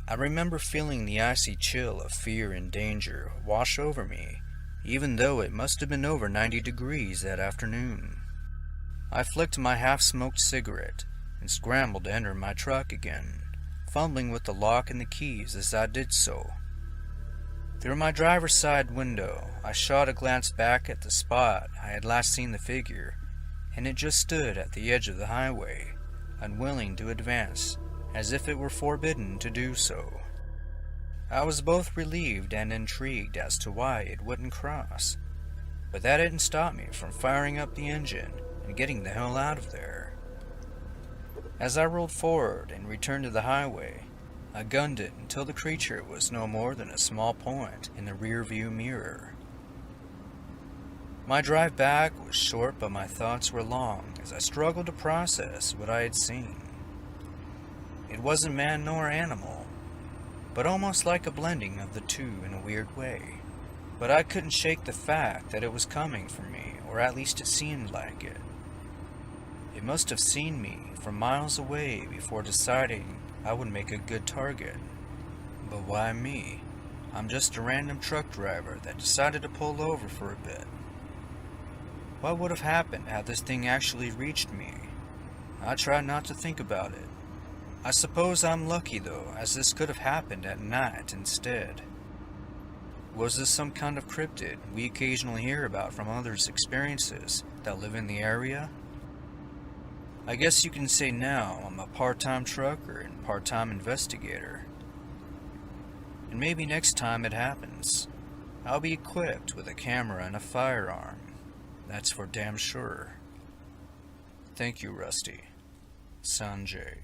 I remember feeling the icy chill of fear and danger wash over me, even though it must have been over 90 degrees that afternoon. I flicked my half-smoked cigarette and scrambled to enter my truck again, fumbling with the lock and the keys as I did so. Through my driver's side window, I shot a glance back at the spot I had last seen the figure, and it just stood at the edge of the highway, unwilling to advance, as if it were forbidden to do so. I was both relieved and intrigued as to why it wouldn't cross, but that didn't stop me from firing up the engine and getting the hell out of there. As I rolled forward and returned to the highway, I gunned it until the creature was no more than a small point in the rear-view mirror. My drive back was short, but my thoughts were long as I struggled to process what I had seen. It wasn't man nor animal, but almost like a blending of the two in a weird way. But I couldn't shake the fact that it was coming for me, or at least it seemed like it. It must have seen me from miles away before deciding I would make a good target. But why me? I'm just a random truck driver that decided to pull over for a bit. What would have happened had this thing actually reached me? I tried not to think about it. I suppose I'm lucky though, as this could have happened at night instead. Was this some kind of cryptid we occasionally hear about from others' experiences that live in the area? I guess you can say now I'm a part-time trucker and part-time investigator. And maybe next time it happens, I'll be equipped with a camera and a firearm. That's for damn sure. Thank you, Rusty. Sanjay.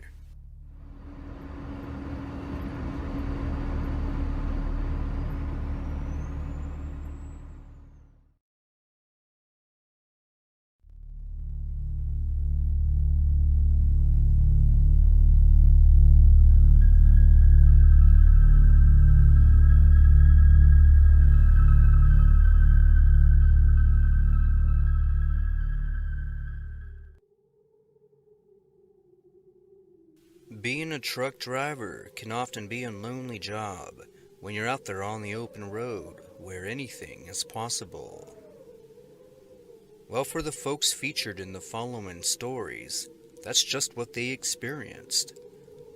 Being a truck driver can often be a lonely job when you're out there on the open road where anything is possible. Well, for the folks featured in the following stories, that's just what they experienced.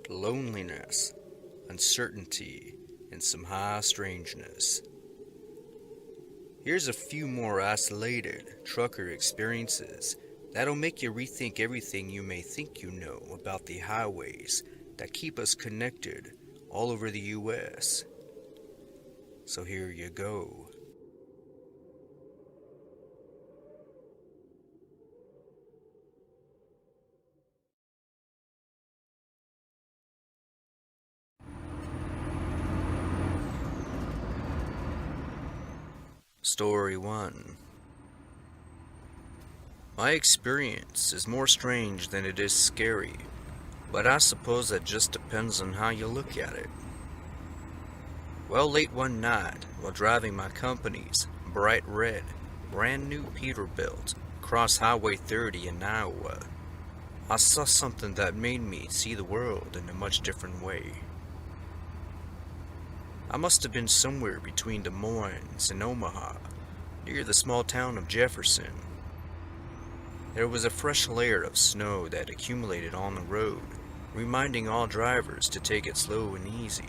Loneliness, uncertainty, and some high strangeness. Here's a few more isolated trucker experiences that'll make you rethink everything you may think you know about the highways that keep us connected all over the U.S. So here you go. Story 1. My experience is more strange than it is scary, but I suppose that just depends on how you look at it. Well, late one night, while driving my company's bright red, brand new Peterbilt across Highway 30 in Iowa, I saw something that made me see the world in a much different way. I must have been somewhere between Des Moines and Omaha, near the small town of Jefferson. There was a fresh layer of snow that accumulated on the road, reminding all drivers to take it slow and easy.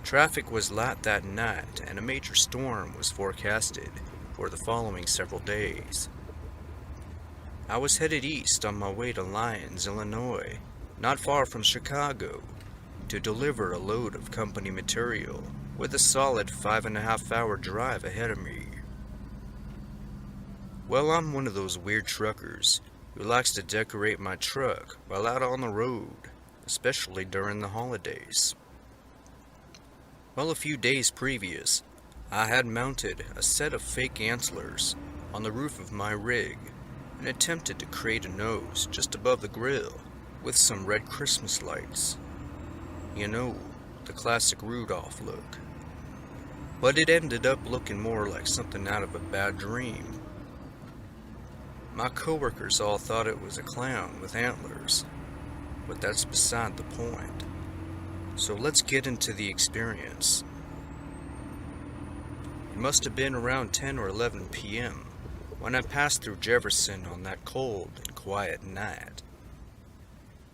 Traffic was light that night, and a major storm was forecasted for the following several days. I was headed east on my way to Lyons, Illinois, not far from Chicago, to deliver a load of company material, with a solid 5.5-hour drive ahead of me. Well, I'm one of those weird truckers who likes to decorate my truck while out on the road, especially during the holidays. Well, a few days previous, I had mounted a set of fake antlers on the roof of my rig and attempted to create a nose just above the grill with some red Christmas lights. You know, the the classic Rudolph look. But it ended up looking more like something out of a bad dream. My coworkers all thought it was a clown with antlers, but that's beside the point. So let's get into the experience. It must have been around 10 or 11 p.m. when I passed through Jefferson on that cold and quiet night.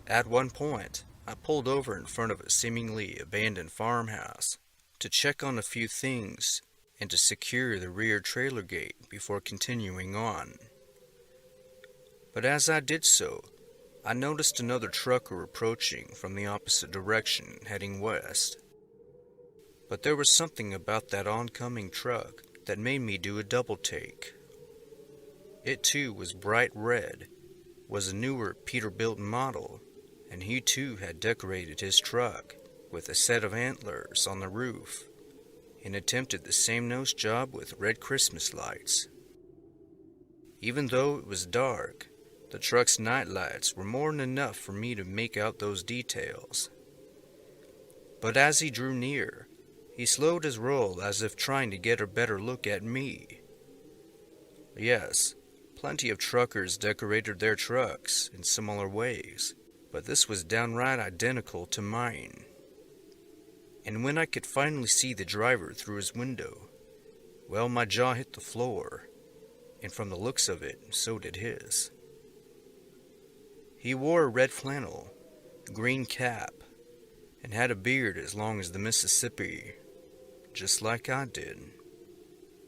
At one point, I pulled over in front of a seemingly abandoned farmhouse to check on a few things and to secure the rear trailer gate before continuing on. But as I did so, I noticed another trucker approaching from the opposite direction, heading west. But there was something about that oncoming truck that made me do a double take. It too was bright red, was a newer Peterbilt model, and he too had decorated his truck with a set of antlers on the roof and attempted the same nose job with red Christmas lights. Even though it was dark, the truck's night lights were more than enough for me to make out those details. But as he drew near, he slowed his roll as if trying to get a better look at me. Yes, plenty of truckers decorated their trucks in similar ways, but this was downright identical to mine. And when I could finally see the driver through his window, well, my jaw hit the floor, and from the looks of it, so did his. He wore a red flannel, green cap, and had a beard as long as the Mississippi, just like I did.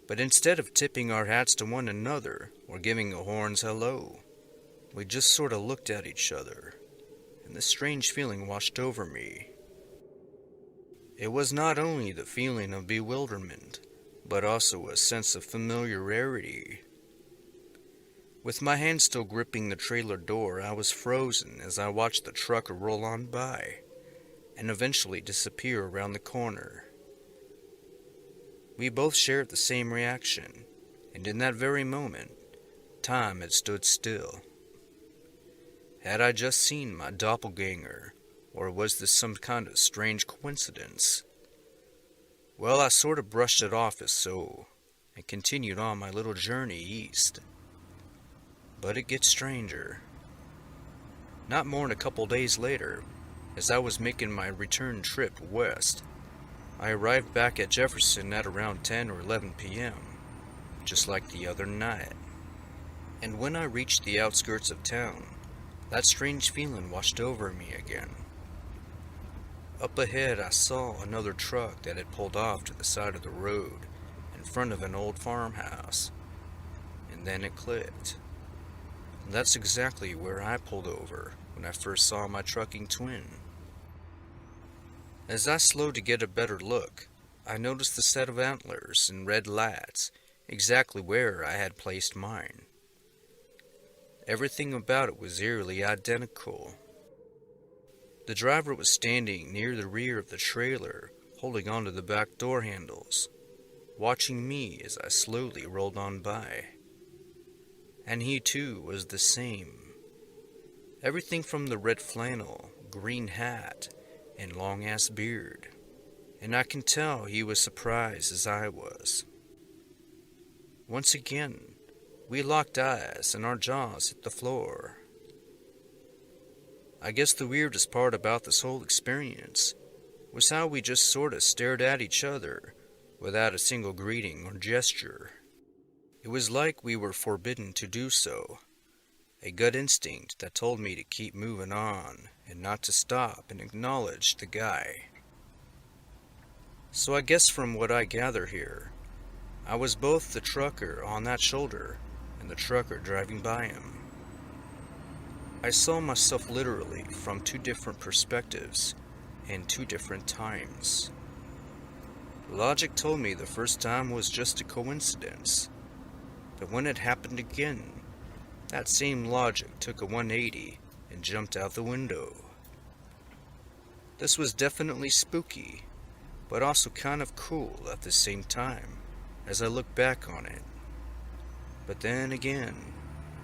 But instead of tipping our hats to one another or giving a horn's hello, we just sort of looked at each other, and this strange feeling washed over me. It was not only the feeling of bewilderment, but also a sense of familiarity. With my hand still gripping the trailer door, I was frozen as I watched the trucker roll on by, and eventually disappear around the corner. We both shared the same reaction, and in that very moment, time had stood still. Had I just seen my doppelgänger, or was this some kind of strange coincidence? Well, I sort of brushed it off as so, and continued on my little journey east. But it gets stranger. Not more than a couple days later, as I was making my return trip west, I arrived back at Jefferson at around 10 or 11 p.m., just like the other night. And when I reached the outskirts of town, that strange feeling washed over me again. Up ahead, I saw another truck that had pulled off to the side of the road in front of an old farmhouse, and then it clicked. That's exactly where I pulled over when I first saw my trucking twin. As I slowed to get a better look, I noticed the set of antlers and red lights exactly where I had placed mine. Everything about it was eerily identical. The driver was standing near the rear of the trailer, holding onto the back door handles, watching me as I slowly rolled on by. And he too was the same. Everything from the red flannel, green hat, and long-ass beard. And I can tell he was surprised as I was. Once again, we locked eyes and our jaws hit the floor. I guess the weirdest part about this whole experience was how we just sort of stared at each other without a single greeting or gesture. It was like we were forbidden to do so, a gut instinct that told me to keep moving on and not to stop and acknowledge the guy. So I guess from what I gather here, I was both the trucker on that shoulder and the trucker driving by him. I saw myself literally from two different perspectives and two different times. Logic told me the first time was just a coincidence. But when it happened again, that same logic took a 180 and jumped out the window. This was definitely spooky, but also kind of cool at the same time, as I look back on it. But then again,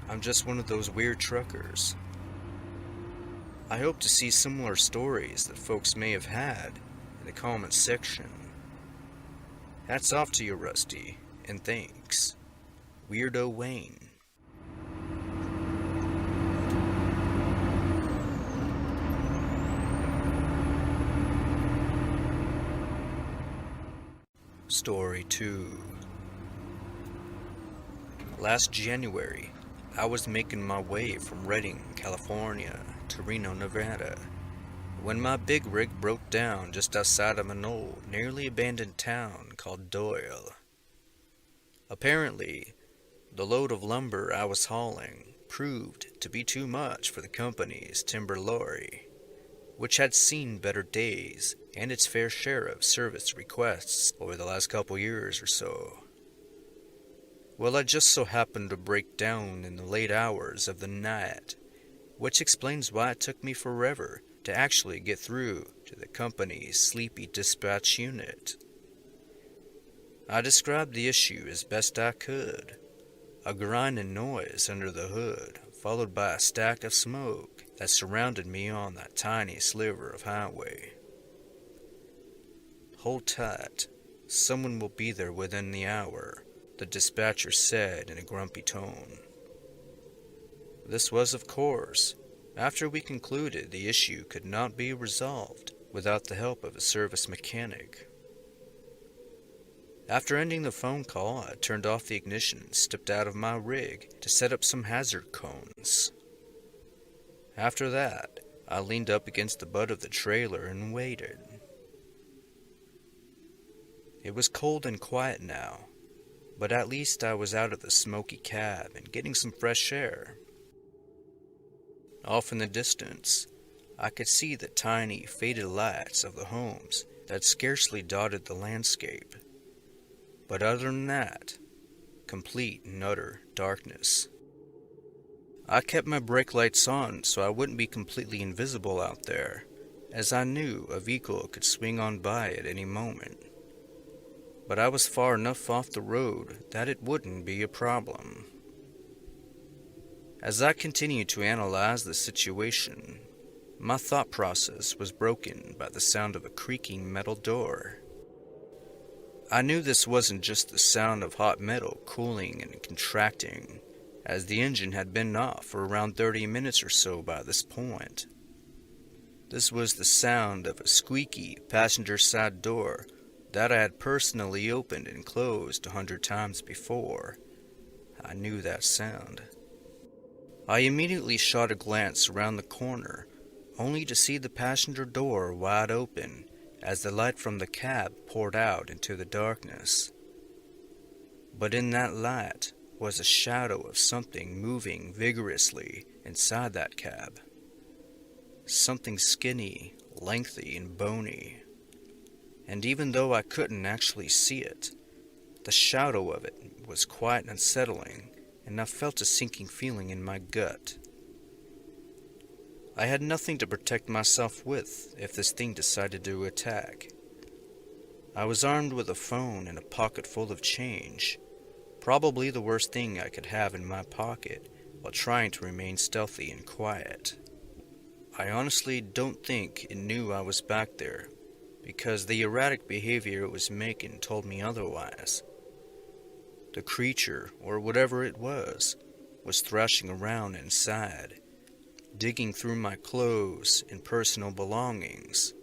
I'm just one of those weird truckers. I hope to see similar stories that folks may have had in the comments section. Hats off to you, Rusty, and thanks, Weirdo Wayne. Story 2. Last January, I was making my way from Redding, California to Reno, Nevada, when my big rig broke down just outside of an old, nearly abandoned town called Doyle. Apparently, the load of lumber I was hauling proved to be too much for the company's timber lorry, which had seen better days and its fair share of service requests over the last couple years or so. Well, I just so happened to break down in the late hours of the night, which explains why it took me forever to actually get through to the company's sleepy dispatch unit. I described the issue as best I could: a grinding noise under the hood, followed by a stack of smoke that surrounded me on that tiny sliver of highway. "Hold tight, someone will be there within the hour," the dispatcher said in a grumpy tone. This was, of course, after we concluded the issue could not be resolved without the help of a service mechanic. After ending the phone call, I turned off the ignition and stepped out of my rig to set up some hazard cones. After that, I leaned up against the butt of the trailer and waited. It was cold and quiet now, but at least I was out of the smoky cab and getting some fresh air. Off in the distance, I could see the tiny, faded lights of the homes that scarcely dotted the landscape. But other than that, complete and utter darkness. I kept my brake lights on so I wouldn't be completely invisible out there, as I knew a vehicle could swing on by at any moment. But I was far enough off the road that it wouldn't be a problem. As I continued to analyze the situation, my thought process was broken by the sound of a creaking metal door. I knew this wasn't just the sound of hot metal cooling and contracting, as the engine had been off for around 30 minutes or so by this point. This was the sound of a squeaky passenger side door that I had personally opened and closed 100 times before. I knew that sound. I immediately shot a glance around the corner, only to see the passenger door wide open as the light from the cab poured out into the darkness. But in that light was a shadow of something moving vigorously inside that cab. Something skinny, lengthy, and bony. And even though I couldn't actually see it, the shadow of it was quite unsettling, and I felt a sinking feeling in my gut. I had nothing to protect myself with if this thing decided to attack. I was armed with a phone and a pocket full of change, probably the worst thing I could have in my pocket while trying to remain stealthy and quiet. I honestly don't think it knew I was back there, because the erratic behavior it was making told me otherwise. The creature, or whatever it was thrashing around inside, digging through my clothes and personal belongings.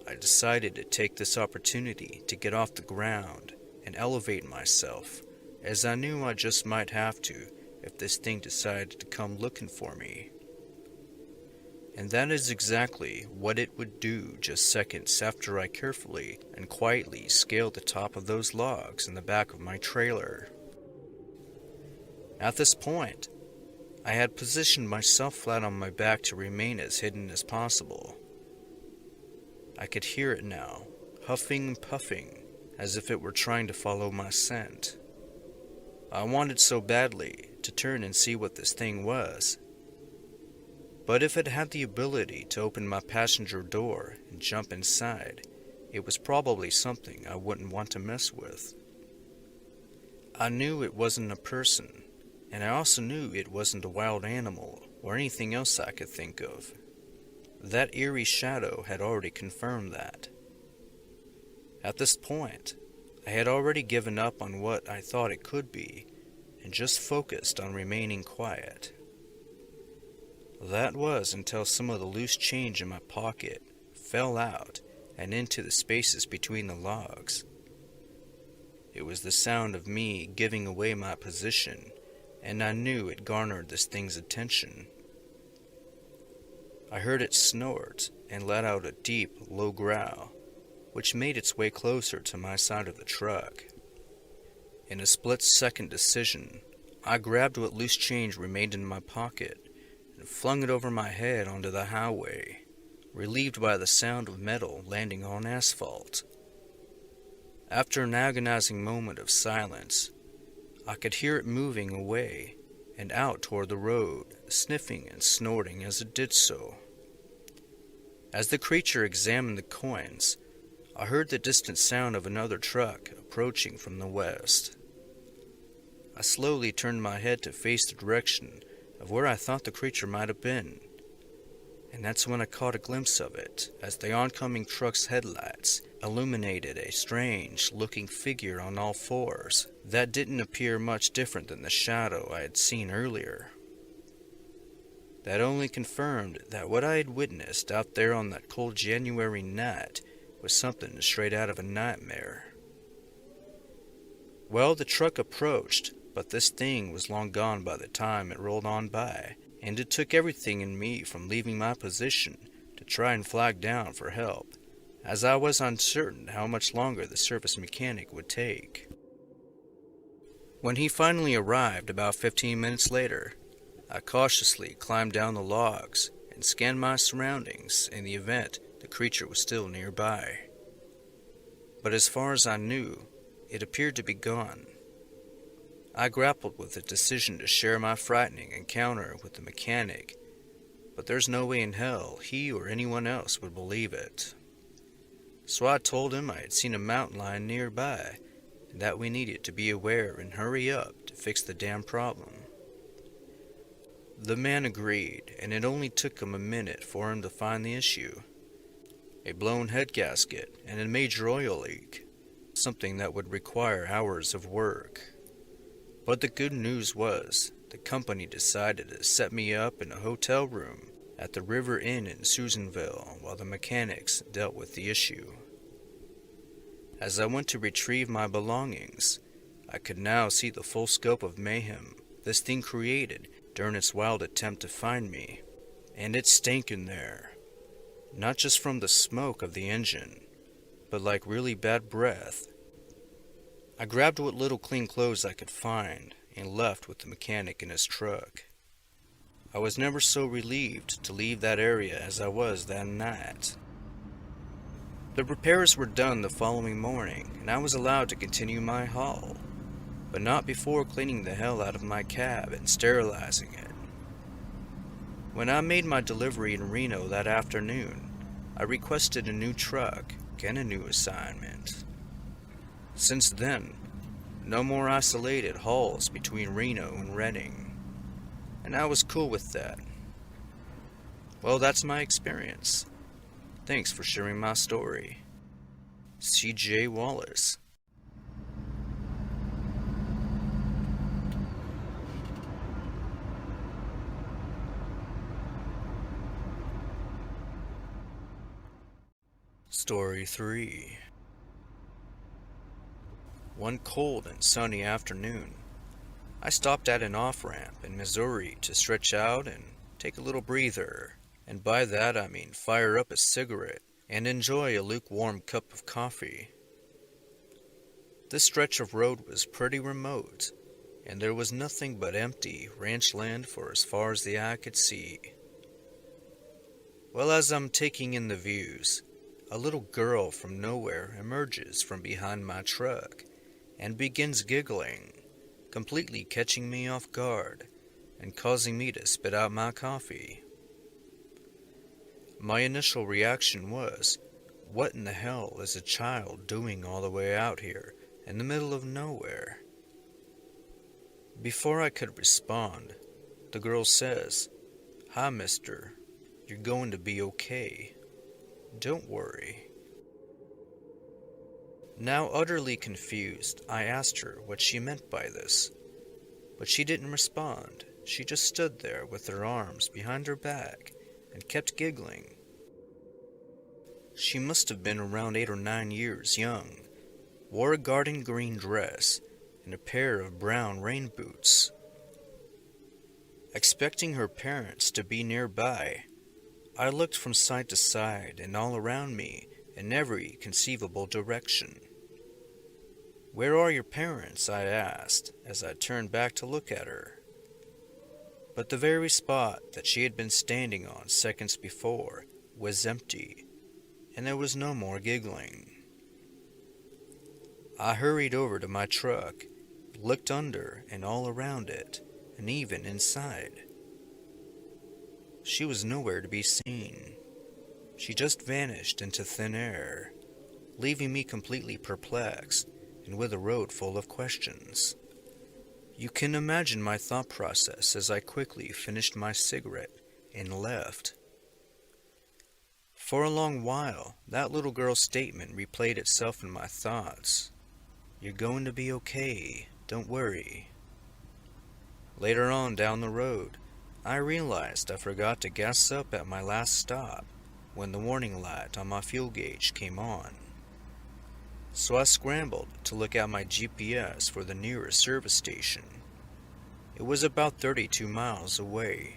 I decided to take this opportunity to get off the ground and elevate myself, as I knew I just might have to if this thing decided to come looking for me. And that is exactly what it would do just seconds after I carefully and quietly scaled the top of those logs in the back of my trailer. At this point, I had positioned myself flat on my back to remain as hidden as possible. I could hear it now, huffing and puffing, as if it were trying to follow my scent. I wanted so badly to turn and see what this thing was. But if it had the ability to open my passenger door and jump inside, it was probably something I wouldn't want to mess with. I knew it wasn't a person, and I also knew it wasn't a wild animal or anything else I could think of. That eerie shadow had already confirmed that. At this point, I had already given up on what I thought it could be, and just focused on remaining quiet. That was until some of the loose change in my pocket fell out and into the spaces between the logs. It was the sound of me giving away my position, and I knew it garnered this thing's attention. I heard it snort and let out a deep, low growl, which made its way closer to my side of the truck. In a split-second decision, I grabbed what loose change remained in my pocket and flung it over my head onto the highway, relieved by the sound of metal landing on asphalt. After an agonizing moment of silence, I could hear it moving away and out toward the road, sniffing and snorting as it did so. As the creature examined the coins, I heard the distant sound of another truck approaching from the west. I slowly turned my head to face the direction of where I thought the creature might have been, and that's when I caught a glimpse of it as the oncoming truck's headlights illuminated a strange-looking figure on all fours that didn't appear much different than the shadow I had seen earlier. That only confirmed that what I had witnessed out there on that cold January night was something straight out of a nightmare. Well, the truck approached, but this thing was long gone by the time it rolled on by, and it took everything in me from leaving my position to try and flag down for help, as I was uncertain how much longer the service mechanic would take. When he finally arrived about 15 minutes later, I cautiously climbed down the logs and scanned my surroundings in the event the creature was still nearby. But as far as I knew, it appeared to be gone. I grappled with the decision to share my frightening encounter with the mechanic, but there's no way in hell he or anyone else would believe it. So I told him I had seen a mountain lion nearby, and that we needed to be aware and hurry up to fix the damn problem. The man agreed, and it only took him a minute for him to find the issue. A blown head gasket and a major oil leak, something that would require hours of work. But the good news was, the company decided to set me up in a hotel room at the River Inn in Susanville while the mechanics dealt with the issue. As I went to retrieve my belongings, I could now see the full scope of mayhem this thing created during its wild attempt to find me, and it stank in there, not just from the smoke of the engine, but like really bad breath. I grabbed what little clean clothes I could find and left with the mechanic in his truck. I was never so relieved to leave that area as I was that night. The repairs were done the following morning, and I was allowed to continue my haul, but not before cleaning the hell out of my cab and sterilizing it. When I made my delivery in Reno that afternoon, I requested a new truck and a new assignment. Since then, no more isolated hauls between Reno and Redding, and I was cool with that. Well, that's my experience. Thanks for sharing my story. C.J. Wallace. Story 3. One cold and sunny afternoon, I stopped at an off-ramp in Missouri to stretch out and take a little breather, and by that I mean fire up a cigarette and enjoy a lukewarm cup of coffee. This stretch of road was pretty remote, and there was nothing but empty ranch land for as far as the eye could see. Well, as I'm taking in the views, a little girl from nowhere emerges from behind my truck and begins giggling, completely catching me off guard and causing me to spit out my coffee. My initial reaction was, what in the hell is a child doing all the way out here in the middle of nowhere? Before I could respond, the girl says, "Hi, mister. You're going to be okay. Don't worry. Now utterly confused, I asked her what she meant by this, but she didn't respond. She just stood there with her arms behind her back and kept giggling. She must have been around 8 or 9 years young, wore a garden green dress and a pair of brown rain boots. Expecting her parents to be nearby, I looked from side to side and all around me in every conceivable direction. "Where are your parents?" I asked as I turned back to look at her. But the very spot that she had been standing on seconds before was empty, and there was no more giggling. I hurried over to my truck, looked under and all around it, and even inside. She was nowhere to be seen. She just vanished into thin air, leaving me completely perplexed and with a road full of questions. You can imagine my thought process as I quickly finished my cigarette and left. For a long while, that little girl's statement replayed itself in my thoughts. You're going to be okay, don't worry. Later on down the road, I realized I forgot to gas up at my last stop when the warning light on my fuel gauge came on. So I scrambled to look at my GPS for the nearest service station. It was about 32 miles away.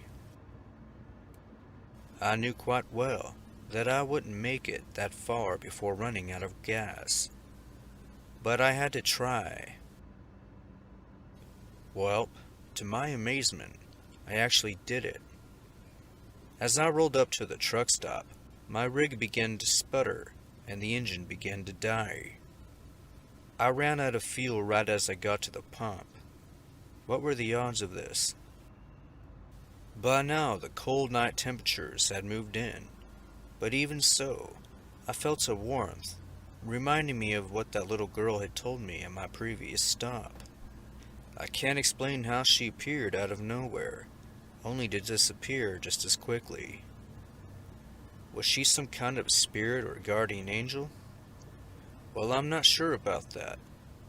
I knew quite well that I wouldn't make it that far before running out of gas, but I had to try. Well, to my amazement, I actually did it. As I rolled up to the truck stop, my rig began to sputter and the engine began to die. I ran out of fuel right as I got to the pump. What were the odds of this? By now the cold night temperatures had moved in, but even so, I felt a warmth, reminding me of what that little girl had told me at my previous stop. I can't explain how she appeared out of nowhere, only to disappear just as quickly. Was she some kind of spirit or guardian angel? Well, I'm not sure about that,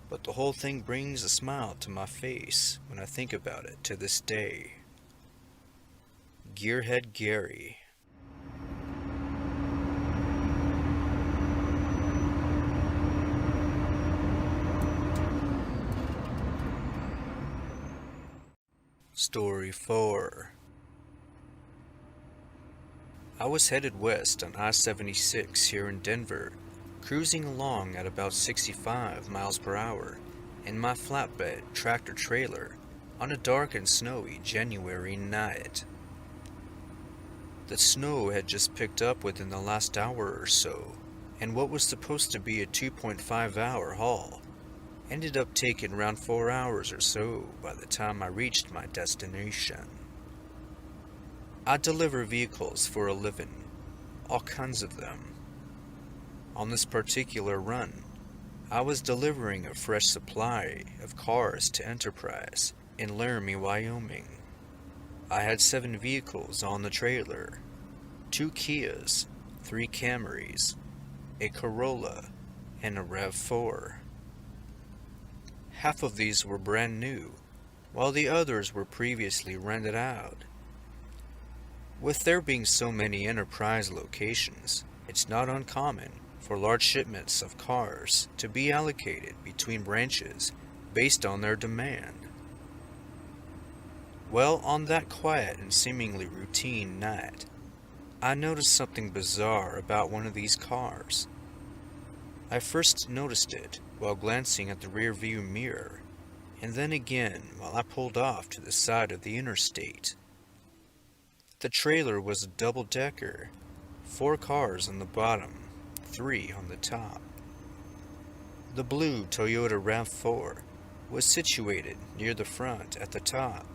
but the whole thing brings a smile to my face when I think about it to this day. Gearhead Gary. Story 4. I was headed west on I-76 here in Denver, cruising along at about 65 miles per hour in my flatbed tractor trailer on a dark and snowy January night. The snow had just picked up within the last hour or so, and what was supposed to be a 2.5-hour haul ended up taking around 4 hours or so by the time I reached my destination. I deliver vehicles for a living, all kinds of them. On this particular run, I was delivering a fresh supply of cars to Enterprise in Laramie, Wyoming. I had 7 vehicles on the trailer, 2 Kias, 3 Camrys, a Corolla, and a RAV4. Half of these were brand new, while the others were previously rented out. With there being so many Enterprise locations, it's not uncommon for large shipments of cars to be allocated between branches based on their demand. Well, on that quiet and seemingly routine night, I noticed something bizarre about one of these cars. I first noticed it while glancing at the rear view mirror, and then again while I pulled off to the side of the interstate. The trailer was a double-decker, 4 cars on the bottom, 3 on the top. The blue Toyota RAV4 was situated near the front at the top,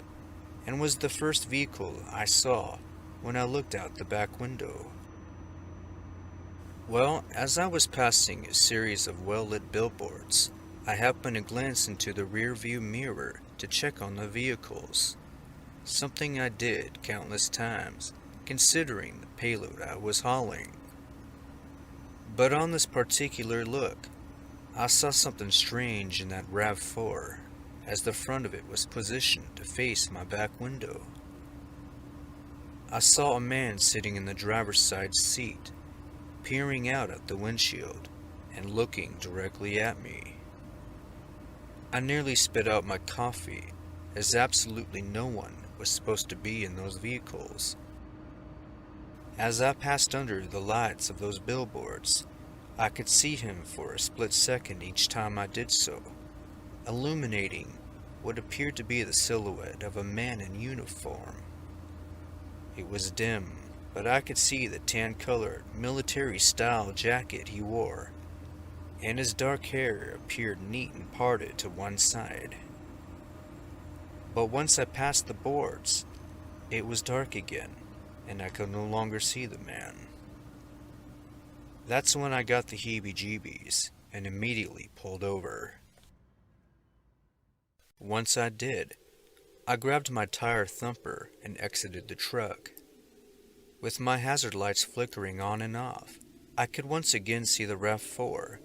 and was the first vehicle I saw when I looked out the back window. Well, as I was passing a series of well-lit billboards, I happened to glance into the rear view mirror to check on the vehicles. Something I did countless times, considering the payload I was hauling. But on this particular look, I saw something strange in that RAV4, as the front of it was positioned to face my back window. I saw a man sitting in the driver's side seat, peering out at the windshield and looking directly at me. I nearly spit out my coffee, as absolutely no one was supposed to be in those vehicles. As I passed under the lights of those billboards, I could see him for a split second each time I did so, illuminating what appeared to be the silhouette of a man in uniform. It was dim, but I could see the tan-colored, military-style jacket he wore, and his dark hair appeared neat and parted to one side. But once I passed the boards, it was dark again, and I could no longer see the man. That's when I got the heebie-jeebies and immediately pulled over. Once I did, I grabbed my tire thumper and exited the truck. With my hazard lights flickering on and off, I could once again see the RAV4,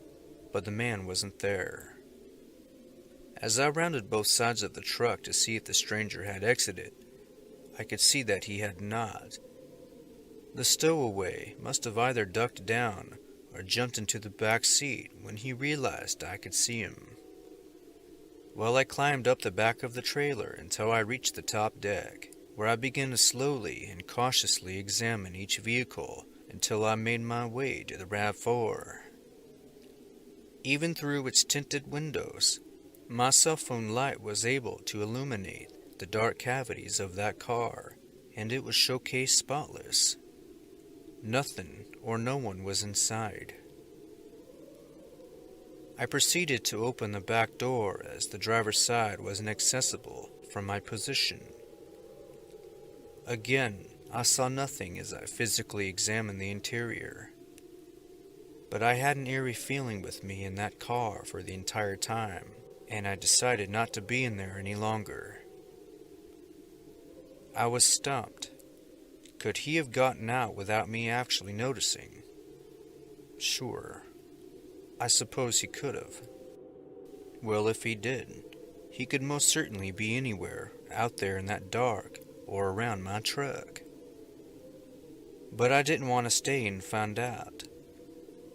but the man wasn't there. As I rounded both sides of the truck to see if the stranger had exited, I could see that he had not. The stowaway must have either ducked down or jumped into the back seat when he realized I could see him. Well, I climbed up the back of the trailer until I reached the top deck, where I began to slowly and cautiously examine each vehicle until I made my way to the RAV4. Even through its tinted windows, my cell phone light was able to illuminate the dark cavities of that car, and it was showcased spotless. Nothing or no one was inside. I proceeded to open the back door as the driver's side was inaccessible from my position. Again, I saw nothing as I physically examined the interior. But I had an eerie feeling with me in that car for the entire time, and I decided not to be in there any longer. I was stumped. Could he have gotten out without me actually noticing? Sure. I suppose he could have. Well, if he did, he could most certainly be anywhere out there in that dark or around my truck. But I didn't want to stay and find out.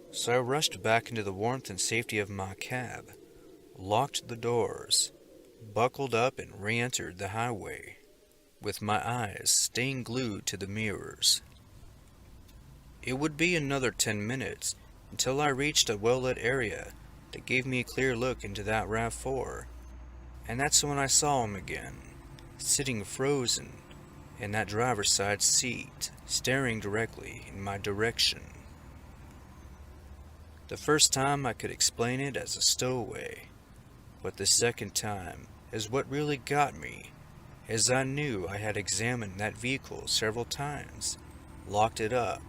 So I rushed back into the warmth and safety of my cab, locked the doors, buckled up and re-entered the highway, with my eyes staying glued to the mirrors. It would be another 10 minutes until I reached a well-lit area that gave me a clear look into that RAV4, and that's when I saw him again, sitting frozen in that driver's side seat, staring directly in my direction. The first time I could explain it as a stowaway, but the second time is what really got me, as I knew I had examined that vehicle several times, locked it up,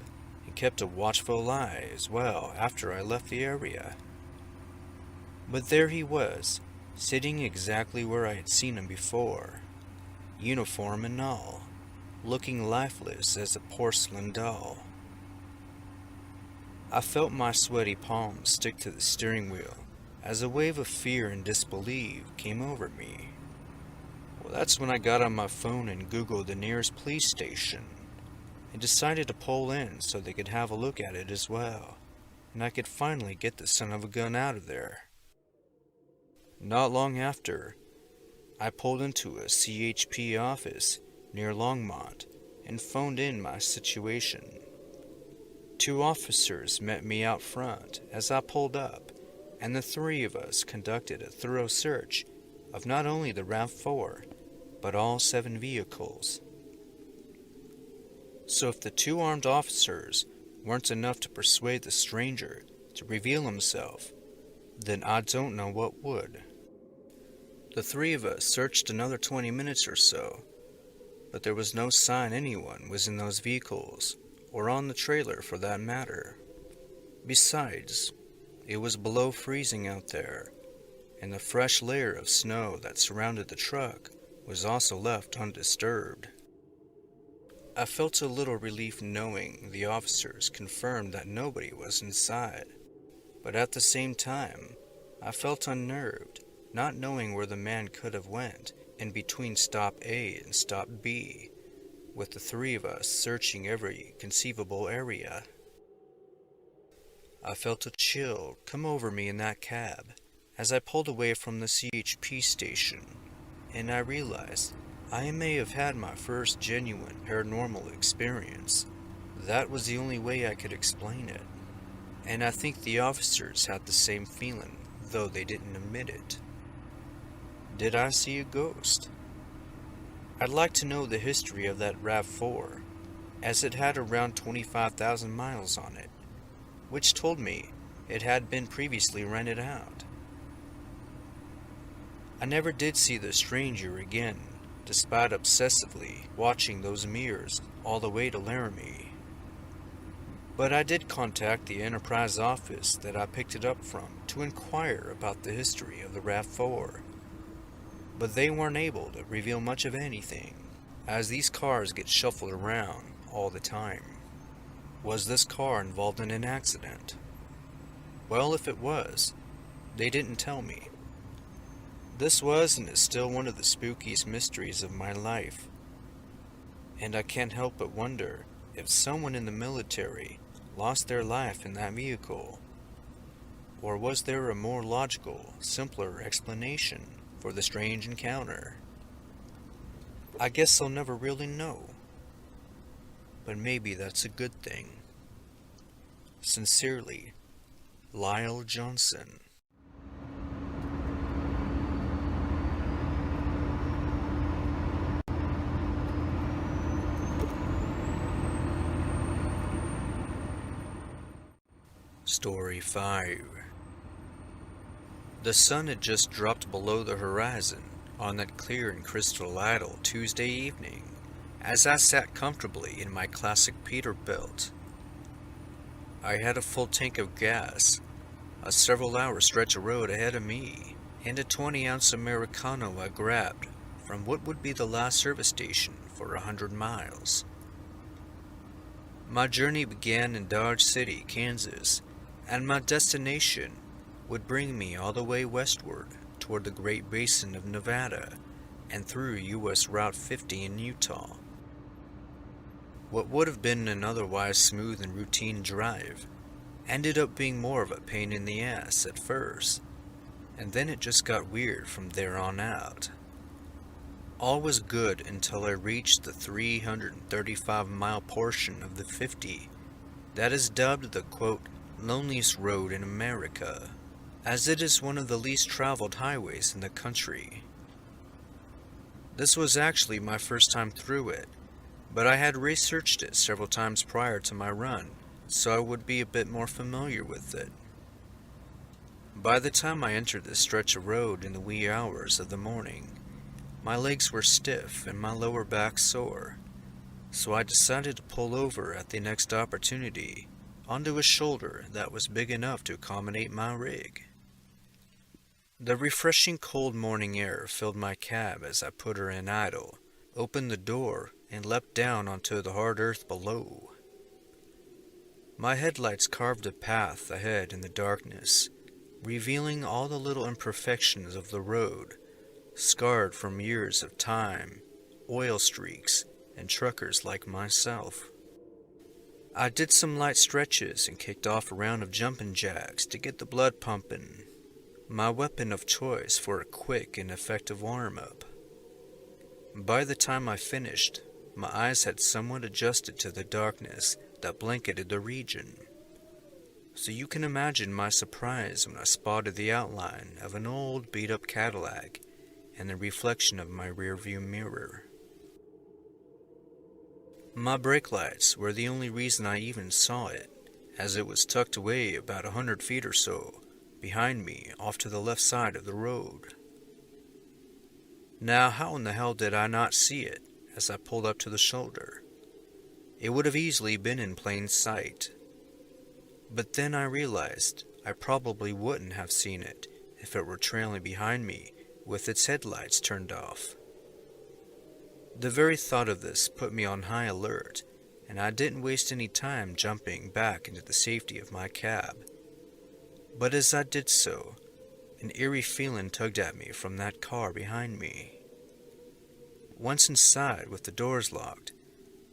and kept a watchful eye as well after I left the area. But there he was, sitting exactly where I had seen him before, uniform and all, looking lifeless as a porcelain doll. I felt my sweaty palms stick to the steering wheel as a wave of fear and disbelief came over me. Well, that's when I got on my phone and Googled the nearest police station, and decided to pull in so they could have a look at it as well, and I could finally get the son of a gun out of there. Not long after, I pulled into a CHP office near Longmont and phoned in my situation. 2 officers met me out front as I pulled up, and the 3 of us conducted a thorough search of not only the RAV4, but all 7 vehicles. So if the 2 armed officers weren't enough to persuade the stranger to reveal himself, then I don't know what would. The 3 of us searched another 20 minutes or so, but there was no sign anyone was in those vehicles, or on the trailer for that matter. Besides, it was below freezing out there, and the fresh layer of snow that surrounded the truck was also left undisturbed. I felt a little relief knowing the officers confirmed that nobody was inside, but at the same time, I felt unnerved, not knowing where the man could have went in between stop A and stop B, with the three of us searching every conceivable area. I felt a chill come over me in that cab as I pulled away from the CHP station, and I realized I may have had my first genuine paranormal experience. That was the only way I could explain it, and I think the officers had the same feeling, though they didn't admit it. Did I see a ghost? I'd like to know the history of that RAV4, as it had around 25,000 miles on it, which told me it had been previously rented out. I never did see the stranger again, despite obsessively watching those mirrors all the way to Laramie. But I did contact the Enterprise office that I picked it up from to inquire about the history of the RAV4, but they weren't able to reveal much of anything, as these cars get shuffled around all the time. Was this car involved in an accident? Well, if it was, they didn't tell me. This was and is still one of the spookiest mysteries of my life, and I can't help but wonder if someone in the military lost their life in that vehicle, or was there a more logical, simpler explanation for the strange encounter? I guess I'll never really know, but maybe that's a good thing. Sincerely, Lyle Johnson. Story 5. The sun had just dropped below the horizon on that clear and crystal Tuesday evening, as I sat comfortably in my classic Peterbilt. I had a full tank of gas, a several-hour stretch of road ahead of me, and a 20-ounce Americano I grabbed from what would be the last service station for 100 miles. My journey began in Dodge City, Kansas, and my destination would bring me all the way westward toward the Great Basin of Nevada and through U.S. Route 50 in Utah. What would have been an otherwise smooth and routine drive ended up being more of a pain in the ass at first, and then it just got weird from there on out. All was good until I reached the 335-mile portion of the 50 that is dubbed the, quote, loneliest road in America, as it is one of the least traveled highways in the country. This was actually my first time through it, but I had researched it several times prior to my run, so I would be a bit more familiar with it. By the time I entered this stretch of road in the wee hours of the morning, my legs were stiff and my lower back sore, so I decided to pull over at the next opportunity onto a shoulder that was big enough to accommodate my rig. The refreshing cold morning air filled my cab as I put her in idle, opened the door, and leapt down onto the hard earth below. My headlights carved a path ahead in the darkness, revealing all the little imperfections of the road, scarred from years of time, oil streaks, and truckers like myself. I did some light stretches and kicked off a round of jumping jacks to get the blood pumping, my weapon of choice for a quick and effective warm-up. By the time I finished, my eyes had somewhat adjusted to the darkness that blanketed the region, so you can imagine my surprise when I spotted the outline of an old beat-up Cadillac and the reflection of my rearview mirror. My brake lights were the only reason I even saw it, as it was tucked away about 100 feet or so behind me off to the left side of the road. Now, how in the hell did I not see it as I pulled up to the shoulder? It would have easily been in plain sight. But then I realized I probably wouldn't have seen it if it were trailing behind me with its headlights turned off. The very thought of this put me on high alert, and I didn't waste any time jumping back into the safety of my cab. But as I did so, an eerie feeling tugged at me from that car behind me. Once inside with the doors locked,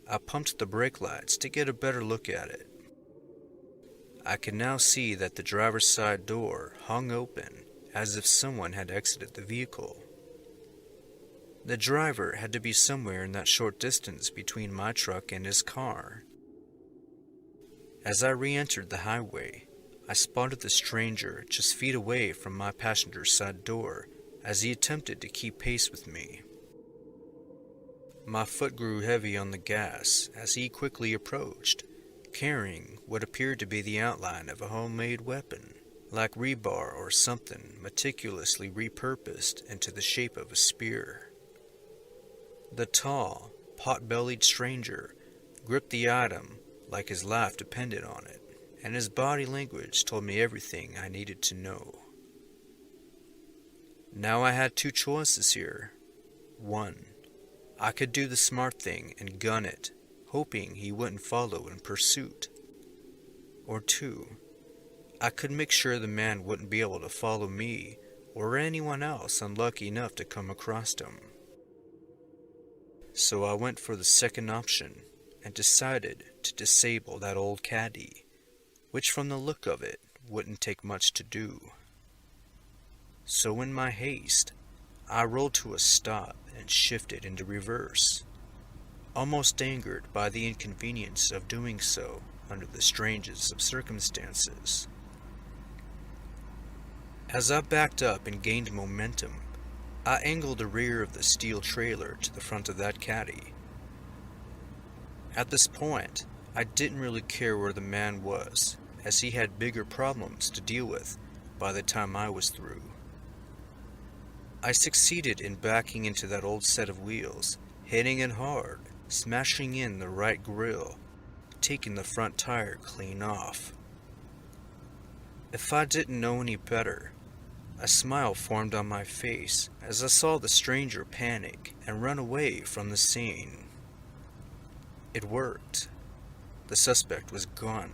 I pumped the brake lights to get a better look at it. I could now see that the driver's side door hung open as if someone had exited the vehicle. The driver had to be somewhere in that short distance between my truck and his car. As I re-entered the highway, I spotted the stranger just feet away from my passenger's side door as he attempted to keep pace with me. My foot grew heavy on the gas as he quickly approached, carrying what appeared to be the outline of a homemade weapon, like rebar or something meticulously repurposed into the shape of a spear. The tall, pot-bellied stranger gripped the item like his life depended on it, and his body language told me everything I needed to know. Now I had two choices here. One, I could do the smart thing and gun it, hoping he wouldn't follow in pursuit. Or two, I could make sure the man wouldn't be able to follow me or anyone else unlucky enough to come across him. So I went for the second option and decided to disable that old caddy, which from the look of it wouldn't take much to do. So in my haste, I rolled to a stop and shifted into reverse, almost angered by the inconvenience of doing so under the strangest of circumstances. As I backed up and gained momentum, I angled the rear of the steel trailer to the front of that caddy. At this point, I didn't really care where the man was, as he had bigger problems to deal with by the time I was through. I succeeded in backing into that old set of wheels, hitting it hard, smashing in the right grille, taking the front tire clean off. If I didn't know any better, a smile formed on my face as I saw the stranger panic and run away from the scene. It worked. The suspect was gone.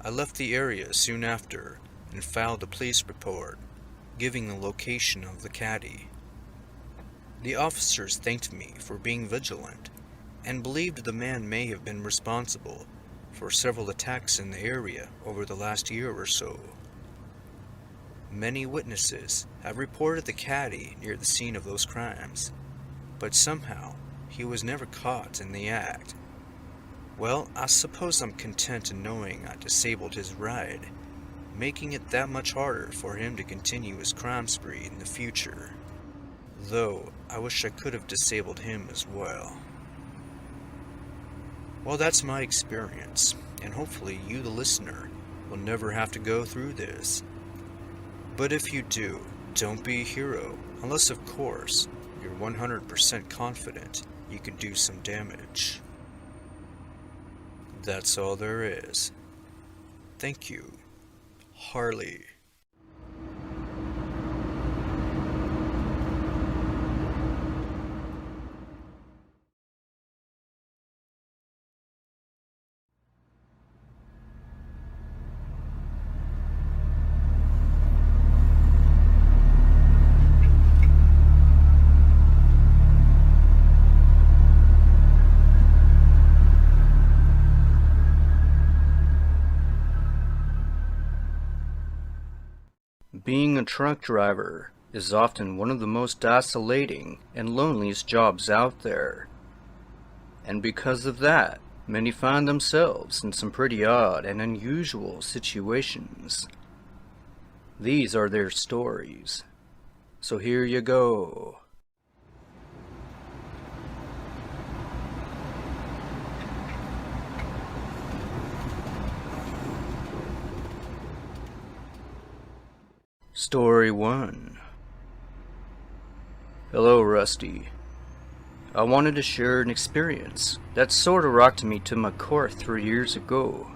I left the area soon after and filed a police report, giving the location of the caddy. The officers thanked me for being vigilant and believed the man may have been responsible for several attacks in the area over the last year or so. Many witnesses have reported the caddy near the scene of those crimes, but somehow he was never caught in the act. Well, I suppose I'm content in knowing I disabled his ride, making it that much harder for him to continue his crime spree in the future. Though, I wish I could have disabled him as well. Well, that's my experience, and hopefully you, the listener, will never have to go through this. But if you do, don't be a hero, unless of course, you're 100% confident you could do some damage. That's all there is. Thank you, Harley. Being a truck driver is often one of the most isolating and loneliest jobs out there. And because of that, many find themselves in some pretty odd and unusual situations. These are their stories. So here you go. Story 1. Hello, Rusty. I wanted to share an experience that sorta rocked me to my core 3 years ago.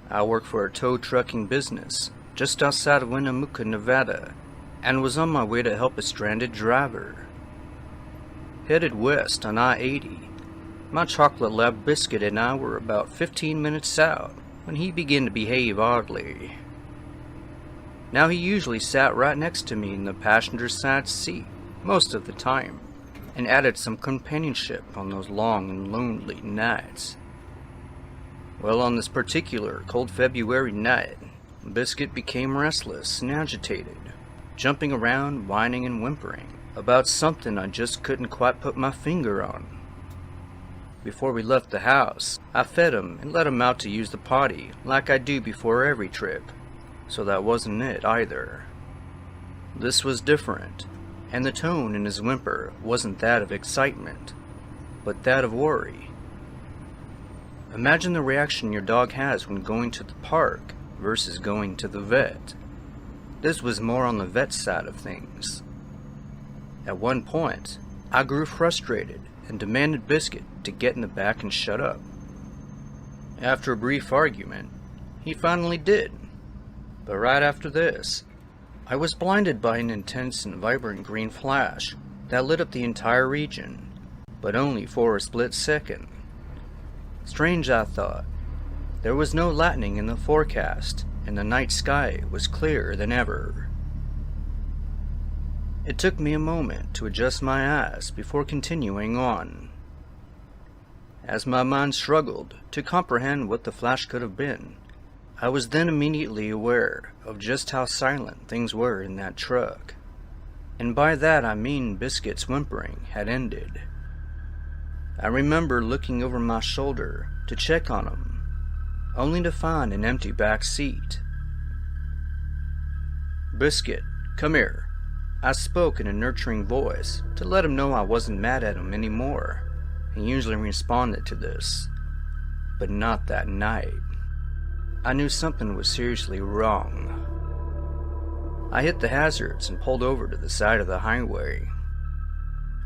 I work for a tow trucking business just outside of Winnemucca, Nevada, and was on my way to help a stranded driver. headed west on I-80. My chocolate lab biscuit and I were about 15 minutes out when he began to behave oddly. Now he usually sat right next to me in the passenger side seat most of the time, and added some companionship on those long and lonely nights. Well, on this particular cold February night, Biscuit became restless and agitated, jumping around, whining and whimpering about something I just couldn't quite put my finger on. Before we left the house, I fed him and let him out to use the potty like I do before every trip, so that wasn't it either. This was different, and the tone in his whimper wasn't that of excitement, but that of worry. Imagine the reaction your dog has when going to the park versus going to the vet. This was more on the vet side of things. At one point, I grew frustrated and demanded Biscuit to get in the back and shut up. After a brief argument, he finally did. But right after this, I was blinded by an intense and vibrant green flash that lit up the entire region, but only for a split second. Strange, I thought. There was no lightning in the forecast, and the night sky was clearer than ever. It took me a moment to adjust my eyes before continuing on. As my mind struggled to comprehend what the flash could have been, I was then immediately aware of just how silent things were in that truck. And by that I mean Biscuit's whimpering had ended. I remember looking over my shoulder to check on him, only to find an empty back seat. "Biscuit, come here," I spoke in a nurturing voice to let him know I wasn't mad at him anymore. He usually responded to this, but not that night. I knew something was seriously wrong. I hit the hazards and pulled over to the side of the highway.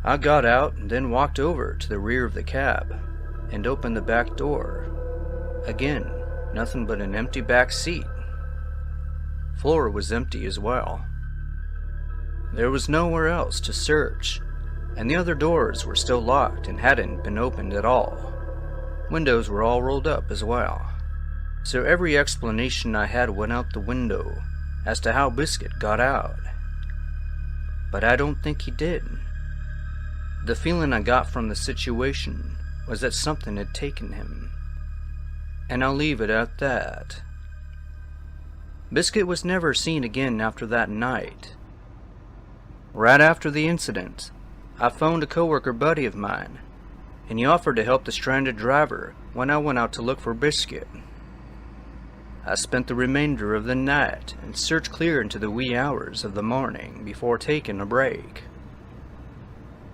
I got out and then walked over to the rear of the cab and opened the back door. Again, nothing but an empty back seat. Floor was empty as well. There was nowhere else to search, and the other doors were still locked and hadn't been opened at all. Windows were all rolled up as well. So every explanation I had went out the window as to how Biscuit got out. But I don't think he did. The feeling I got from the situation was that something had taken him. And I'll leave it at that. Biscuit was never seen again after that night. Right after the incident, I phoned a coworker buddy of mine, and he offered to help the stranded driver when I went out to look for Biscuit. I spent the remainder of the night and searched clear into the wee hours of the morning before taking a break.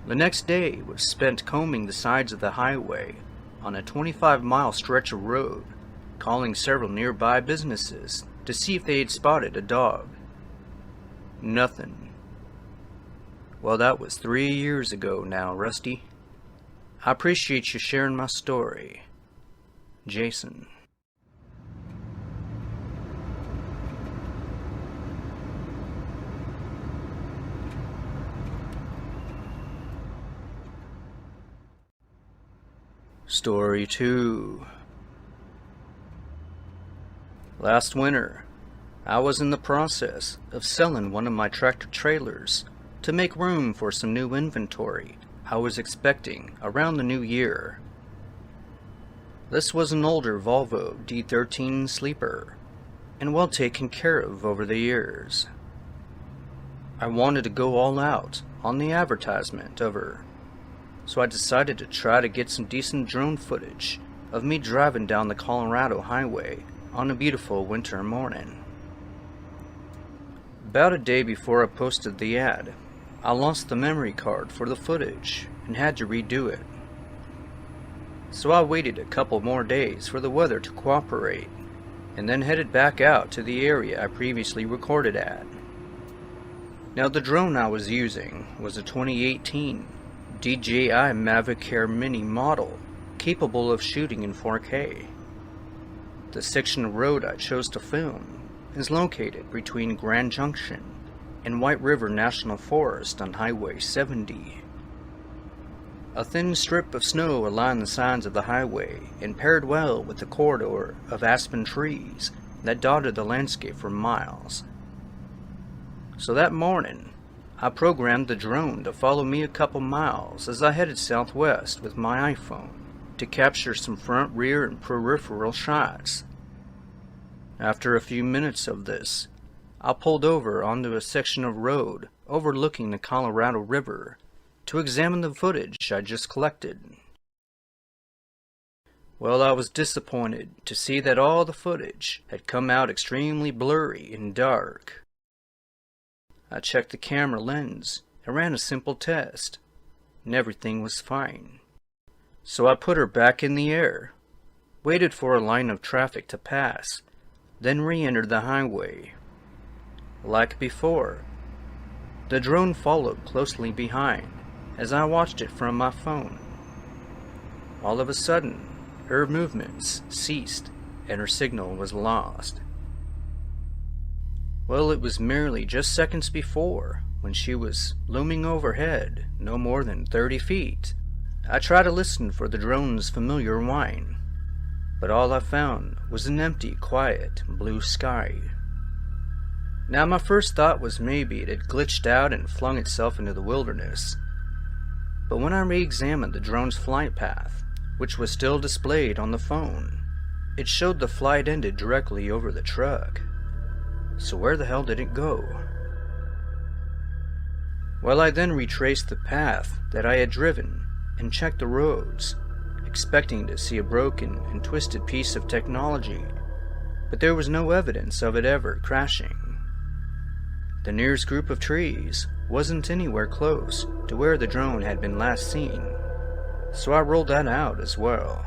The next day was spent combing the sides of the highway on a 25-mile stretch of road, calling several nearby businesses to see if they had spotted a dog. Nothing. Well, that was 3 years ago now, Rusty. I appreciate you sharing my story. Jason. Story 2. Last winter, I was in the process of selling one of my tractor trailers to make room for some new inventory I was expecting around the new year. This was an older Volvo D13 sleeper, and well taken care of over the years. I wanted to go all out on the advertisement of her, so I decided to try to get some decent drone footage of me driving down the Colorado highway on a beautiful winter morning. About a day before I posted the ad, I lost the memory card for the footage and had to redo it. So I waited a couple more days for the weather to cooperate, and then headed back out to the area I previously recorded at. Now the drone I was using was a 2018 DJI Mavic Air Mini model, capable of shooting in 4K. The section of road I chose to film is located between Grand Junction and White River National Forest on Highway 70. A thin strip of snow aligned the sides of the highway and paired well with the corridor of aspen trees that dotted the landscape for miles. So that morning, I programmed the drone to follow me a couple miles as I headed southwest with my iPhone to capture some front, rear, and peripheral shots. After a few minutes of this, I pulled over onto a section of road overlooking the Colorado River to examine the footage I just collected. Well, I was disappointed to see that all the footage had come out extremely blurry and dark. I checked the camera lens and ran a simple test, and everything was fine. So I put her back in the air, waited for a line of traffic to pass, then re-entered the highway. Like before, the drone followed closely behind as I watched it from my phone. All of a sudden, her movements ceased and her signal was lost. Well, it was merely just seconds before, when she was looming overhead, no more than 30 feet. I tried to listen for the drone's familiar whine, but all I found was an empty, quiet, blue sky. Now, my first thought was maybe it had glitched out and flung itself into the wilderness. But when I re-examined the drone's flight path, which was still displayed on the phone, it showed the flight ended directly over the truck. So where the hell did it go? Well, I then retraced the path that I had driven and checked the roads, expecting to see a broken and twisted piece of technology, but there was no evidence of it ever crashing. The nearest group of trees wasn't anywhere close to where the drone had been last seen, so I rolled that out as well.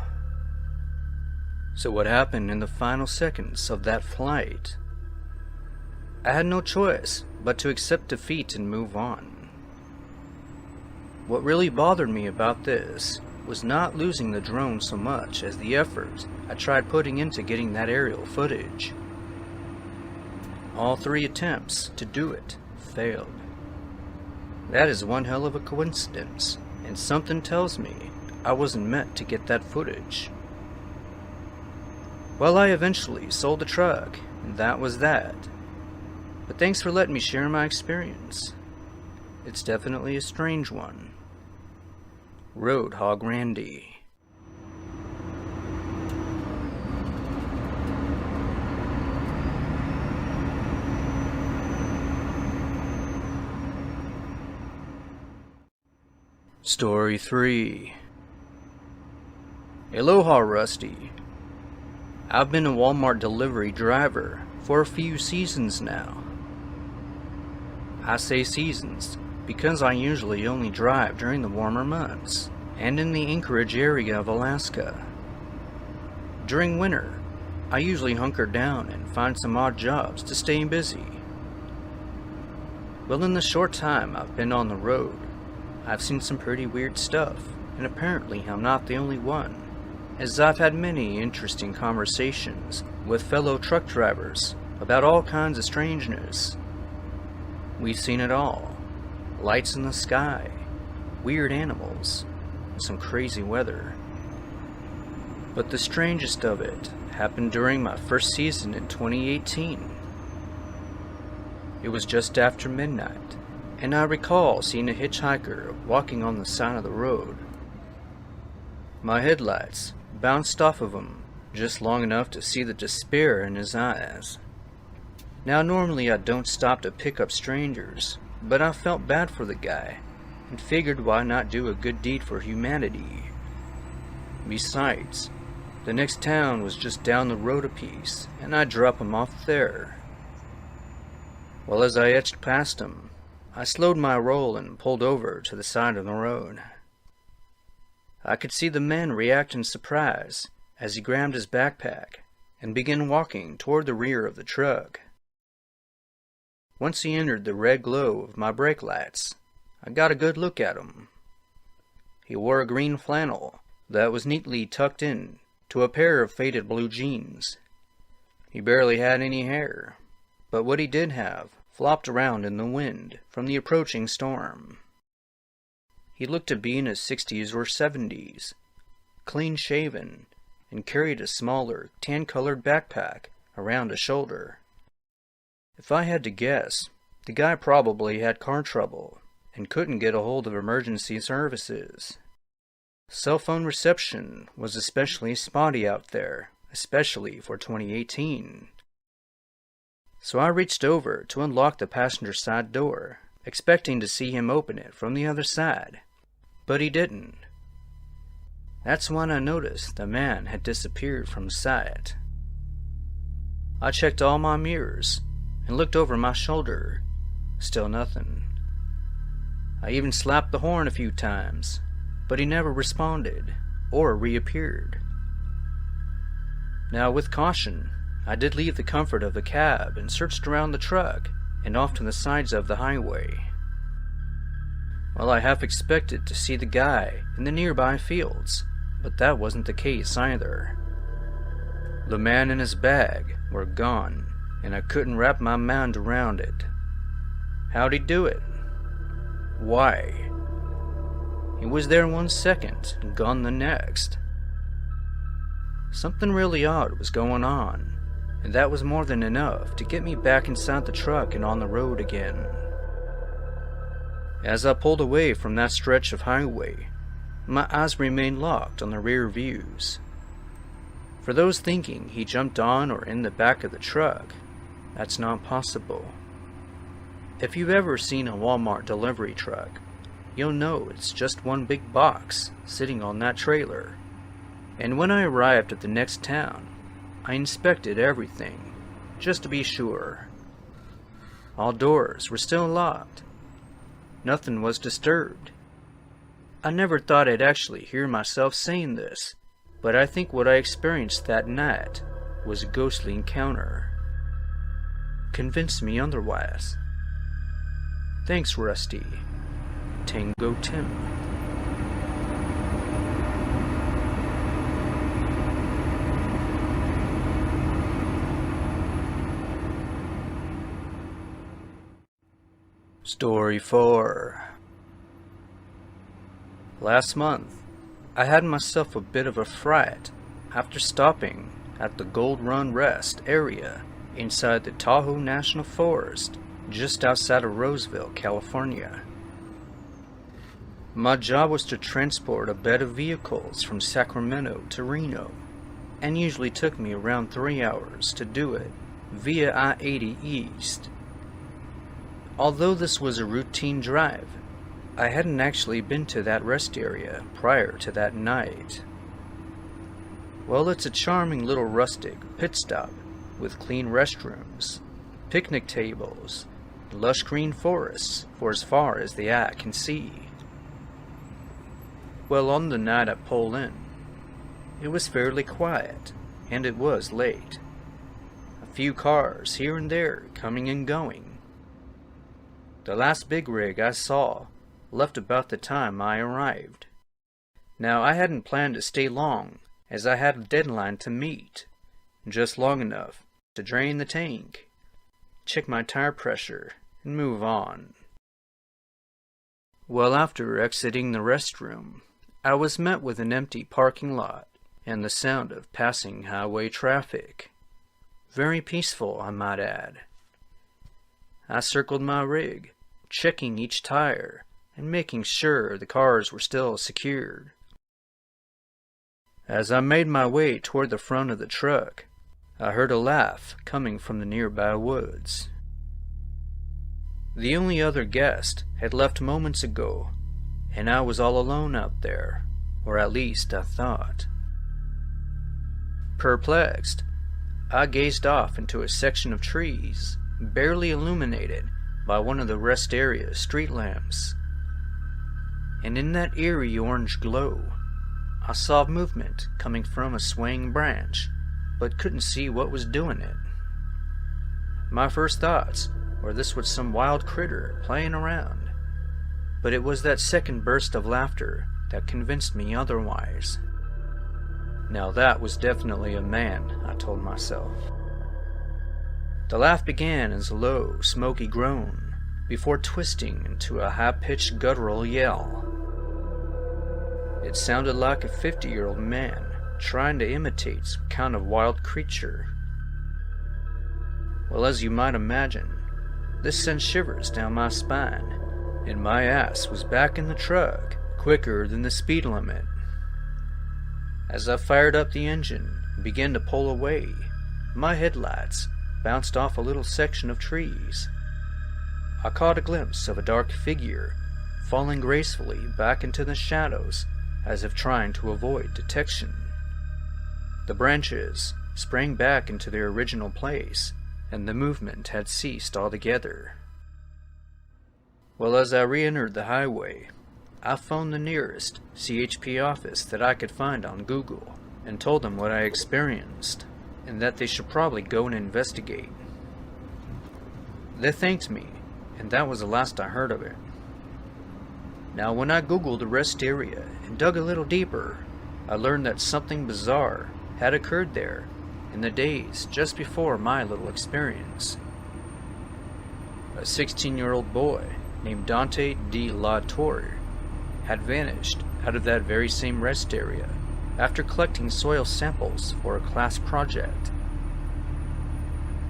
So what happened in the final seconds of that flight? I had no choice but to accept defeat and move on. What really bothered me about this was not losing the drone so much as the effort I tried putting into getting that aerial footage. All 3 attempts to do it failed. That is one hell of a coincidence, and something tells me I wasn't meant to get that footage. Well, I eventually sold the truck, and that was that. But thanks for letting me share my experience. It's definitely a strange one. Roadhog Randy. Story 3. Aloha, Rusty. I've been a Walmart delivery driver for a few seasons now. I say seasons because I usually only drive during the warmer months and in the Anchorage area of Alaska. During winter, I usually hunker down and find some odd jobs to stay busy. Well, in the short time I've been on the road, I've seen some pretty weird stuff, and apparently I'm not the only one, as I've had many interesting conversations with fellow truck drivers about all kinds of strangeness. We've seen it all: lights in the sky, weird animals, and some crazy weather. But the strangest of it happened during my first season in 2018. It was just after midnight, and I recall seeing a hitchhiker walking on the side of the road. My headlights bounced off of him just long enough to see the despair in his eyes. Now, normally I don't stop to pick up strangers, but I felt bad for the guy and figured why not do a good deed for humanity. Besides, the next town was just down the road a piece, and I'd drop him off there. Well, as I edged past him, I slowed my roll and pulled over to the side of the road. I could see the man react in surprise as he grabbed his backpack and began walking toward the rear of the truck. Once he entered the red glow of my brake lights, I got a good look at him. He wore a green flannel that was neatly tucked in to a pair of faded blue jeans. He barely had any hair, but what he did have flopped around in the wind from the approaching storm. He looked to be in his 60s or 70s, clean-shaven, and carried a smaller, tan-colored backpack around his shoulder. If I had to guess, the guy probably had car trouble and couldn't get a hold of emergency services. Cell phone reception was especially spotty out there, especially for 2018. So I reached over to unlock the passenger side door, expecting to see him open it from the other side, but he didn't. That's when I noticed the man had disappeared from sight. I checked all my mirrors and looked over my shoulder. Still nothing. I even slapped the horn a few times, but he never responded or reappeared. Now, with caution, I did leave the comfort of the cab and searched around the truck and off to the sides of the highway. Well, I half expected to see the guy in the nearby fields, but that wasn't the case either. The man and his bag were gone, and I couldn't wrap my mind around it. How'd he do it? Why? He was there 1 second and gone the next. Something really odd was going on, and that was more than enough to get me back inside the truck and on the road again. As I pulled away from that stretch of highway, my eyes remained locked on the rear views. For those thinking he jumped on or in the back of the truck, that's not possible. If you've ever seen a Walmart delivery truck, you'll know it's just one big box sitting on that trailer. And when I arrived at the next town, I inspected everything, just to be sure. All doors were still locked. Nothing was disturbed. I never thought I'd actually hear myself saying this, but I think what I experienced that night was a ghostly encounter. Convince me otherwise. Thanks, Rusty. Tango Tim. Story 4. Last month, I had myself a bit of a fright after stopping at the Gold Run Rest area inside the Tahoe National Forest just outside of Roseville, California. My job was to transport a bed of vehicles from Sacramento to Reno, and usually took me around 3 hours to do it via I-80 East. Although this was a routine drive, I hadn't actually been to that rest area prior to that night. Well, it's a charming little rustic pit stop with clean restrooms, picnic tables, lush green forests for as far as the eye can see. Well, on the night I pulled in, it was fairly quiet, and it was late. A few cars here and there coming and going. The last big rig I saw left about the time I arrived. Now, I hadn't planned to stay long, as I had a deadline to meet, just long enough to drain the tank, check my tire pressure, and move on. Well, after exiting the restroom, I was met with an empty parking lot and the sound of passing highway traffic. Very peaceful, I might add. I circled my rig, checking each tire and making sure the cars were still secured. As I made my way toward the front of the truck, I heard a laugh coming from the nearby woods. The only other guest had left moments ago, and I was all alone out there, or at least I thought. Perplexed, I gazed off into a section of trees, barely illuminated by one of the rest area's street lamps. And in that eerie orange glow, I saw movement coming from a swaying branch, but couldn't see what was doing it. My first thoughts were this was some wild critter playing around, but it was that second burst of laughter that convinced me otherwise. Now that was definitely a man, I told myself. The laugh began as a low, smoky groan, before twisting into a high-pitched guttural yell. It sounded like a 50-year-old man trying to imitate some kind of wild creature. Well, as you might imagine, this sent shivers down my spine, and my ass was back in the truck quicker than the speed limit. As I fired up the engine and began to pull away, my headlights bounced off a little section of trees. I caught a glimpse of a dark figure falling gracefully back into the shadows as if trying to avoid detection. The branches sprang back into their original place, and the movement had ceased altogether. Well, as I re-entered the highway, I phoned the nearest CHP office that I could find on Google and told them what I experienced, and that they should probably go and investigate. They thanked me, and that was the last I heard of it. Now, when I Googled the rest area and dug a little deeper, I learned that something bizarre had occurred there in the days just before my little experience. A 16-year-old boy named Dante de la Torre had vanished out of that very same rest area after collecting soil samples for a class project.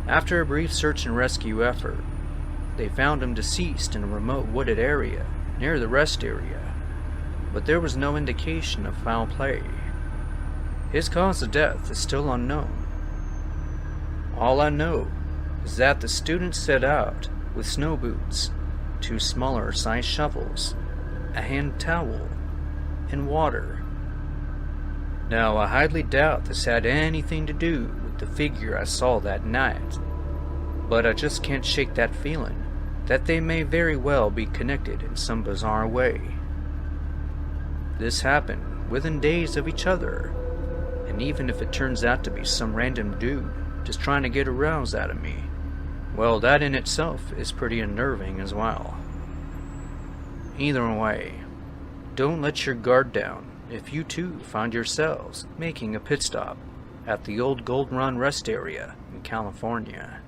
After a brief search and rescue effort, they found him deceased in a remote wooded area near the rest area, but there was no indication of foul play. His cause of death is still unknown. All I know is that the student set out with snow boots, 2 smaller sized shovels, a hand towel, and water. Now, I highly doubt this had anything to do with the figure I saw that night, but I just can't shake that feeling that they may very well be connected in some bizarre way. This happened within days of each other, and even if it turns out to be some random dude just trying to get a rouse out of me, well, that in itself is pretty unnerving as well. Either way, don't let your guard down if you too find yourselves making a pit stop at the old Gold Run rest area in California.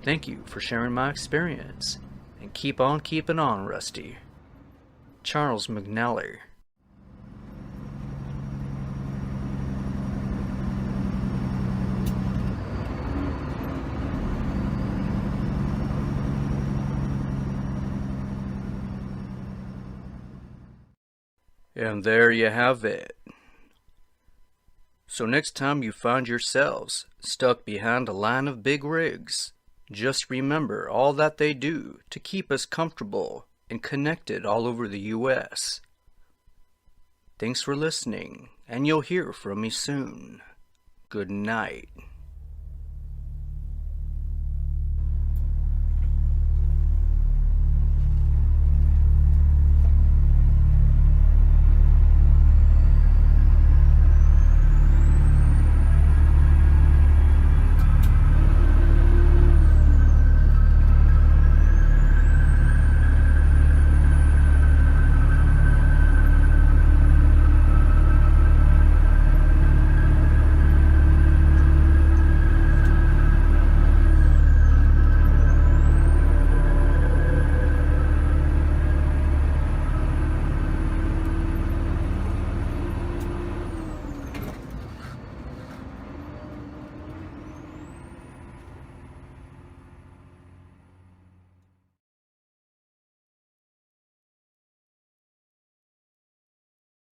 Thank you for sharing my experience, and keep on keeping on, Rusty. Charles McNally. And there you have it. So next time you find yourselves stuck behind a line of big rigs, just remember all that they do to keep us comfortable and connected all over the U.S. Thanks for listening, and you'll hear from me soon. Good night.